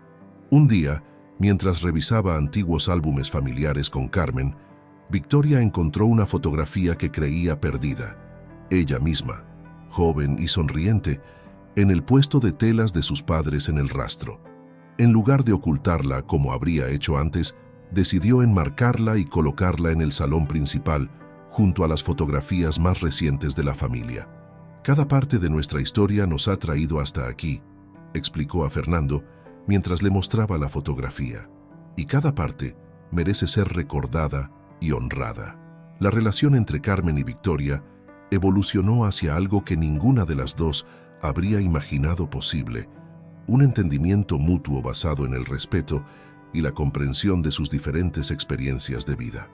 Un día, mientras revisaba antiguos álbumes familiares con Carmen, Victoria encontró una fotografía que creía perdida. Ella misma, joven y sonriente, en el puesto de telas de sus padres en el rastro. En lugar de ocultarla como habría hecho antes, decidió enmarcarla y colocarla en el salón principal, junto a las fotografías más recientes de la familia. «Cada parte de nuestra historia nos ha traído hasta aquí», explicó a Fernando mientras le mostraba la fotografía. «Y cada parte merece ser recordada y honrada». La relación entre Carmen y Victoria evolucionó hacia algo que ninguna de las dos habría imaginado posible: un entendimiento mutuo basado en el respeto y la comprensión de sus diferentes experiencias de vida.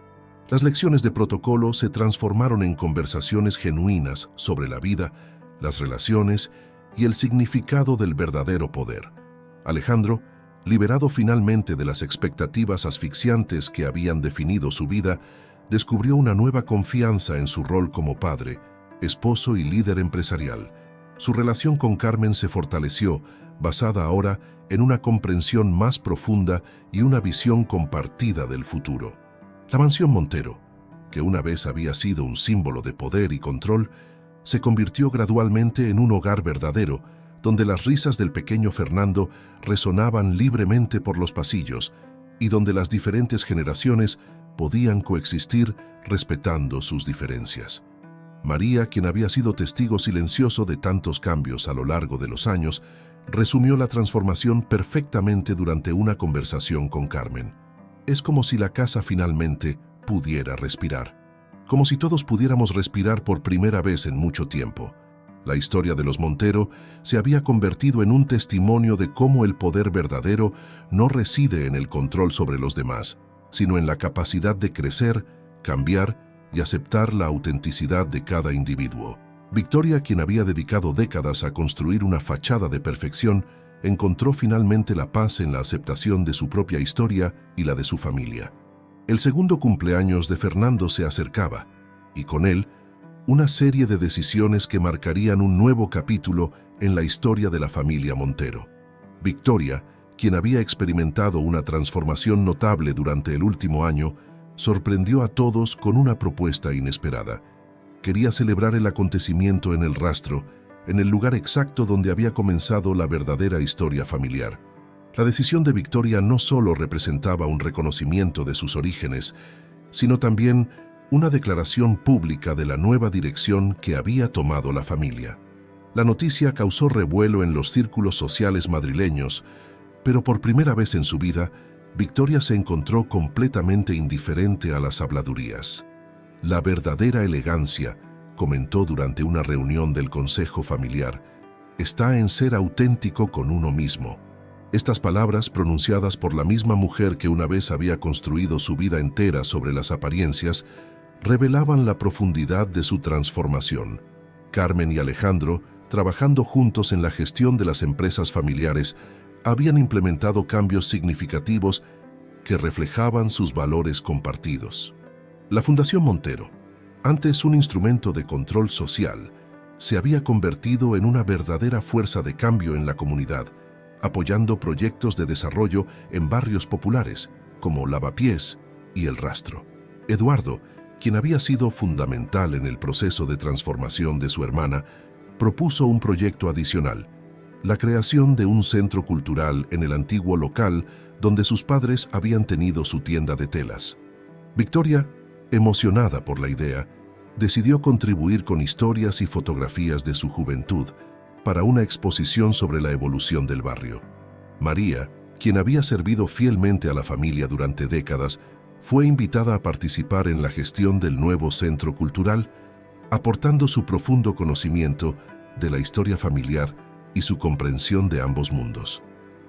Las lecciones de protocolo se transformaron en conversaciones genuinas sobre la vida, las relaciones y el significado del verdadero poder. Alejandro, liberado finalmente de las expectativas asfixiantes que habían definido su vida, descubrió una nueva confianza en su rol como padre, esposo y líder empresarial. Su relación con Carmen se fortaleció, basada ahora en una comprensión más profunda y una visión compartida del futuro. La mansión Montero, que una vez había sido un símbolo de poder y control, se convirtió gradualmente en un hogar verdadero, donde las risas del pequeño Fernando resonaban libremente por los pasillos y donde las diferentes generaciones podían coexistir respetando sus diferencias. María, quien había sido testigo silencioso de tantos cambios a lo largo de los años, resumió la transformación perfectamente durante una conversación con Carmen. «Es como si la casa finalmente pudiera respirar. Como si todos pudiéramos respirar por primera vez en mucho tiempo». La historia de los Montero se había convertido en un testimonio de cómo el poder verdadero no reside en el control sobre los demás, sino en la capacidad de crecer, cambiar y aceptar la autenticidad de cada individuo. Victoria, quien había dedicado décadas a construir una fachada de perfección, encontró finalmente la paz en la aceptación de su propia historia y la de su familia. El segundo cumpleaños de Fernando se acercaba, y con él, una serie de decisiones que marcarían un nuevo capítulo en la historia de la familia Montero. Victoria, quien había experimentado una transformación notable durante el último año, sorprendió a todos con una propuesta inesperada. Quería celebrar el acontecimiento en el rastro, en el lugar exacto donde había comenzado la verdadera historia familiar. La decisión de Victoria no solo representaba un reconocimiento de sus orígenes, sino también una declaración pública de la nueva dirección que había tomado la familia. La noticia causó revuelo en los círculos sociales madrileños, pero por primera vez en su vida, Victoria se encontró completamente indiferente a las habladurías. «La verdadera elegancia», comentó durante una reunión del consejo familiar, «está en ser auténtico con uno mismo». Estas palabras, pronunciadas por la misma mujer que una vez había construido su vida entera sobre las apariencias, revelaban la profundidad de su transformación. Carmen y Alejandro, trabajando juntos en la gestión de las empresas familiares, habían implementado cambios significativos que reflejaban sus valores compartidos. La Fundación Montero, antes un instrumento de control social, se había convertido en una verdadera fuerza de cambio en la comunidad, apoyando proyectos de desarrollo en barrios populares como Lavapiés y El Rastro. Eduardo, quien había sido fundamental en el proceso de transformación de su hermana, propuso un proyecto adicional: la creación de un centro cultural en el antiguo local donde sus padres habían tenido su tienda de telas. Victoria, emocionada por la idea, decidió contribuir con historias y fotografías de su juventud para una exposición sobre la evolución del barrio. María, quien había servido fielmente a la familia durante décadas, fue invitada a participar en la gestión del nuevo centro cultural, aportando su profundo conocimiento de la historia familiar y su comprensión de ambos mundos.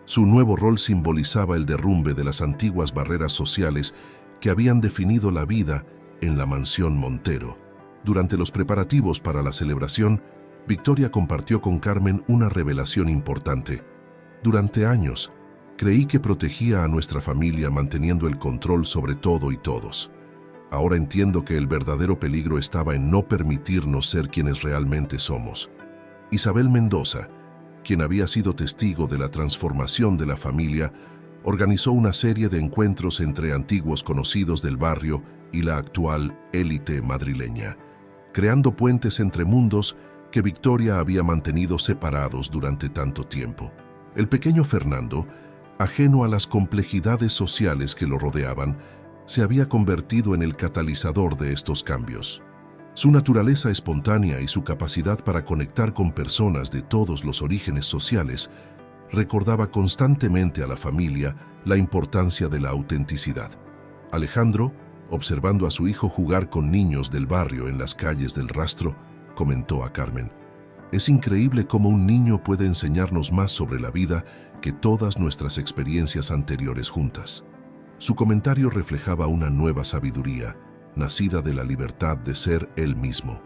Su nuevo rol simbolizaba el derrumbe de las antiguas barreras sociales que habían definido la vida en la mansión Montero. Durante los preparativos para la celebración, Victoria compartió con Carmen una revelación importante. Durante años, creí que protegía a nuestra familia manteniendo el control sobre todo y todos. Ahora entiendo que el verdadero peligro estaba en no permitirnos ser quienes realmente somos. Isabel Mendoza, quien había sido testigo de la transformación de la familia, organizó una serie de encuentros entre antiguos conocidos del barrio y la actual élite madrileña, creando puentes entre mundos que Victoria había mantenido separados durante tanto tiempo. El pequeño Fernando, ajeno a las complejidades sociales que lo rodeaban, se había convertido en el catalizador de estos cambios. Su naturaleza espontánea y su capacidad para conectar con personas de todos los orígenes sociales recordaba constantemente a la familia la importancia de la autenticidad. Alejandro, observando a su hijo jugar con niños del barrio en las calles del Rastro, comentó a Carmen: «Es increíble cómo un niño puede enseñarnos más sobre la vida que todas nuestras experiencias anteriores juntas». Su comentario reflejaba una nueva sabiduría, nacida de la libertad de ser él mismo.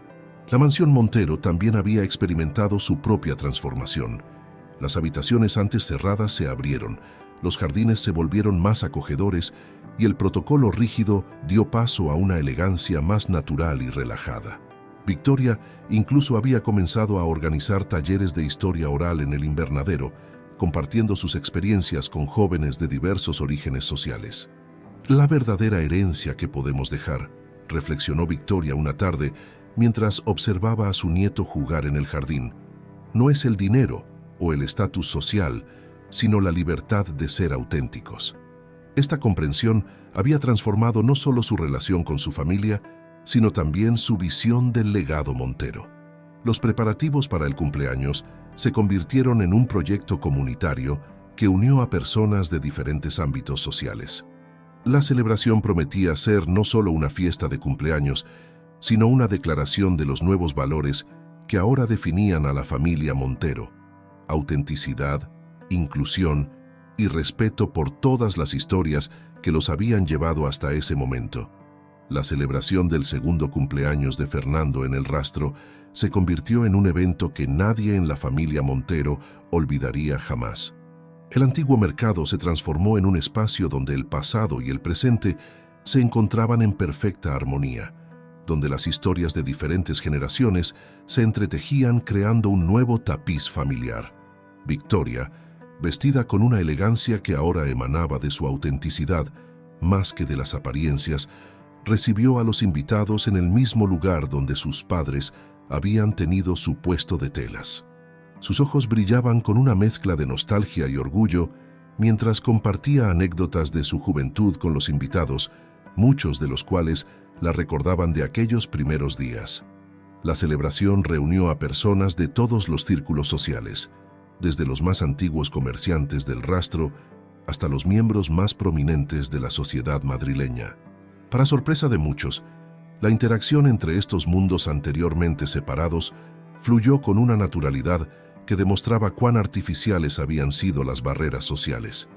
La mansión Montero también había experimentado su propia transformación. Las habitaciones antes cerradas se abrieron, los jardines se volvieron más acogedores y el protocolo rígido dio paso a una elegancia más natural y relajada. Victoria incluso había comenzado a organizar talleres de historia oral en el invernadero, compartiendo sus experiencias con jóvenes de diversos orígenes sociales. «La verdadera herencia que podemos dejar», reflexionó Victoria una tarde mientras observaba a su nieto jugar en el jardín, «no es el dinero o el estatus social, sino la libertad de ser auténticos». Esta comprensión había transformado no solo su relación con su familia, sino también su visión del legado Montero. Los preparativos para el cumpleaños se convirtieron en un proyecto comunitario que unió a personas de diferentes ámbitos sociales. La celebración prometía ser no solo una fiesta de cumpleaños, sino una declaración de los nuevos valores que ahora definían a la familia Montero: autenticidad, inclusión y respeto por todas las historias que los habían llevado hasta ese momento. La celebración del segundo cumpleaños de Fernando en El Rastro se convirtió en un evento que nadie en la familia Montero olvidaría jamás. El antiguo mercado se transformó en un espacio donde el pasado y el presente se encontraban en perfecta armonía, donde las historias de diferentes generaciones se entretejían creando un nuevo tapiz familiar. Victoria, vestida con una elegancia que ahora emanaba de su autenticidad, más que de las apariencias, recibió a los invitados en el mismo lugar donde sus padres habían tenido su puesto de telas. Sus ojos brillaban con una mezcla de nostalgia y orgullo mientras compartía anécdotas de su juventud con los invitados, muchos de los cuales la recordaban de aquellos primeros días. La celebración reunió a personas de todos los círculos sociales, desde los más antiguos comerciantes del Rastro hasta los miembros más prominentes de la sociedad madrileña. Para sorpresa de muchos, la interacción entre estos mundos anteriormente separados fluyó con una naturalidad que demostraba cuán artificiales habían sido las barreras sociales.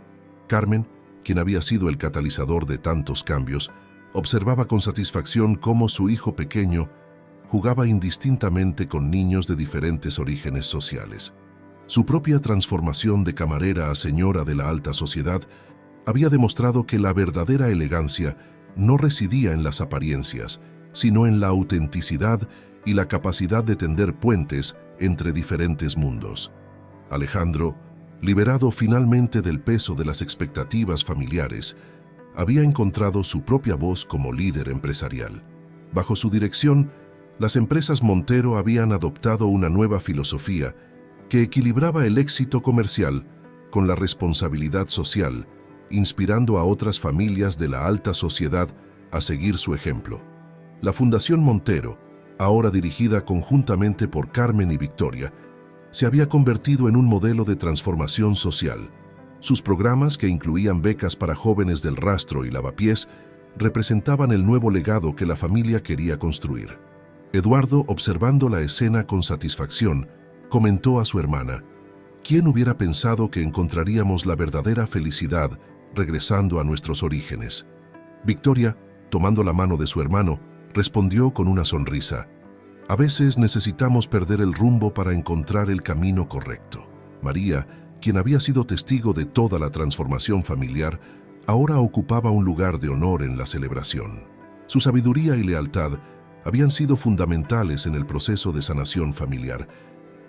Carmen, quien había sido el catalizador de tantos cambios, observaba con satisfacción cómo su hijo pequeño jugaba indistintamente con niños de diferentes orígenes sociales. Su propia transformación de camarera a señora de la alta sociedad había demostrado que la verdadera elegancia no residía en las apariencias, sino en la autenticidad y la capacidad de tender puentes entre diferentes mundos. Alejandro, liberado finalmente del peso de las expectativas familiares, había encontrado su propia voz como líder empresarial. Bajo su dirección, las empresas Montero habían adoptado una nueva filosofía que equilibraba el éxito comercial con la responsabilidad social, inspirando a otras familias de la alta sociedad a seguir su ejemplo. La Fundación Montero, ahora dirigida conjuntamente por Carmen y Victoria, se había convertido en un modelo de transformación social. Sus programas, que incluían becas para jóvenes del rastro y lavapiés, representaban el nuevo legado que la familia quería construir. Eduardo, observando la escena con satisfacción, comentó a su hermana: ¿quién hubiera pensado que encontraríamos la verdadera felicidad regresando a nuestros orígenes? Victoria, tomando la mano de su hermano, respondió con una sonrisa: a veces necesitamos perder el rumbo para encontrar el camino correcto. María, quien había sido testigo de toda la transformación familiar, ahora ocupaba un lugar de honor en la celebración. Su sabiduría y lealtad habían sido fundamentales en el proceso de sanación familiar,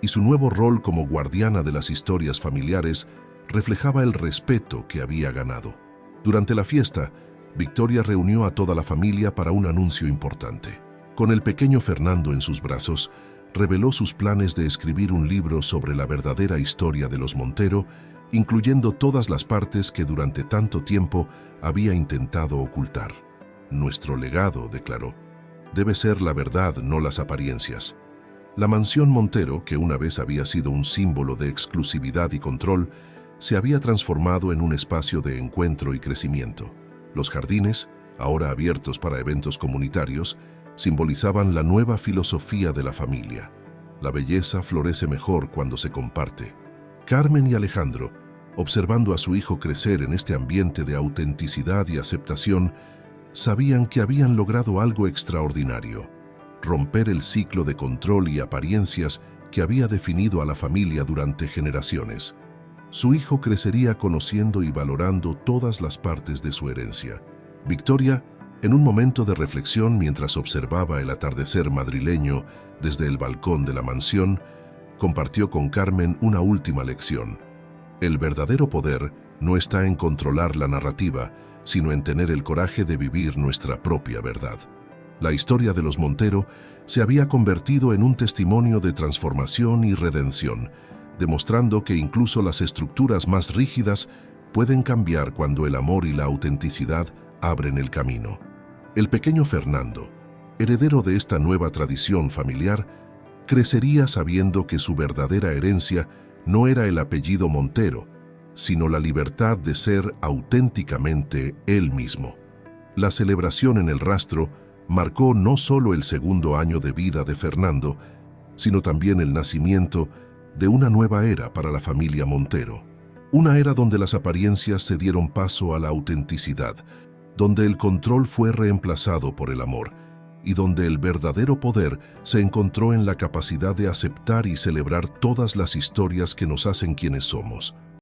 y su nuevo rol como guardiana de las historias familiares reflejaba el respeto que había ganado. Durante la fiesta, Victoria reunió a toda la familia para un anuncio importante. Con el pequeño Fernando en sus brazos, reveló sus planes de escribir un libro sobre la verdadera historia de los Montero, incluyendo todas las partes que durante tanto tiempo había intentado ocultar. Nuestro legado, declaró, debe ser la verdad, no las apariencias. La mansión Montero, que una vez había sido un símbolo de exclusividad y control, se había transformado en un espacio de encuentro y crecimiento. Los jardines, ahora abiertos para eventos comunitarios, simbolizaban la nueva filosofía de la familia. La belleza florece mejor cuando se comparte. Carmen y Alejandro, observando a su hijo crecer en este ambiente de autenticidad y aceptación, sabían que habían logrado algo extraordinario: romper el ciclo de control y apariencias que había definido a la familia durante generaciones. Su hijo crecería conociendo y valorando todas las partes de su herencia. Victoria, en un momento de reflexión mientras observaba el atardecer madrileño desde el balcón de la mansión, compartió con Carmen una última lección. El verdadero poder no está en controlar la narrativa, sino en tener el coraje de vivir nuestra propia verdad. La historia de los Montero se había convertido en un testimonio de transformación y redención, demostrando que incluso las estructuras más rígidas pueden cambiar cuando el amor y la autenticidad abren el camino. El pequeño Fernando, heredero de esta nueva tradición familiar, crecería sabiendo que su verdadera herencia no era el apellido Montero, sino la libertad de ser auténticamente él mismo. La celebración en el rastro marcó no solo el segundo año de vida de Fernando, sino también el nacimiento de una nueva era para la familia Montero. Una era donde las apariencias se dieron paso a la autenticidad, donde el control fue reemplazado por el amor, y donde el verdadero poder se encontró en la capacidad de aceptar y celebrar todas las historias que nos hacen quienes somos.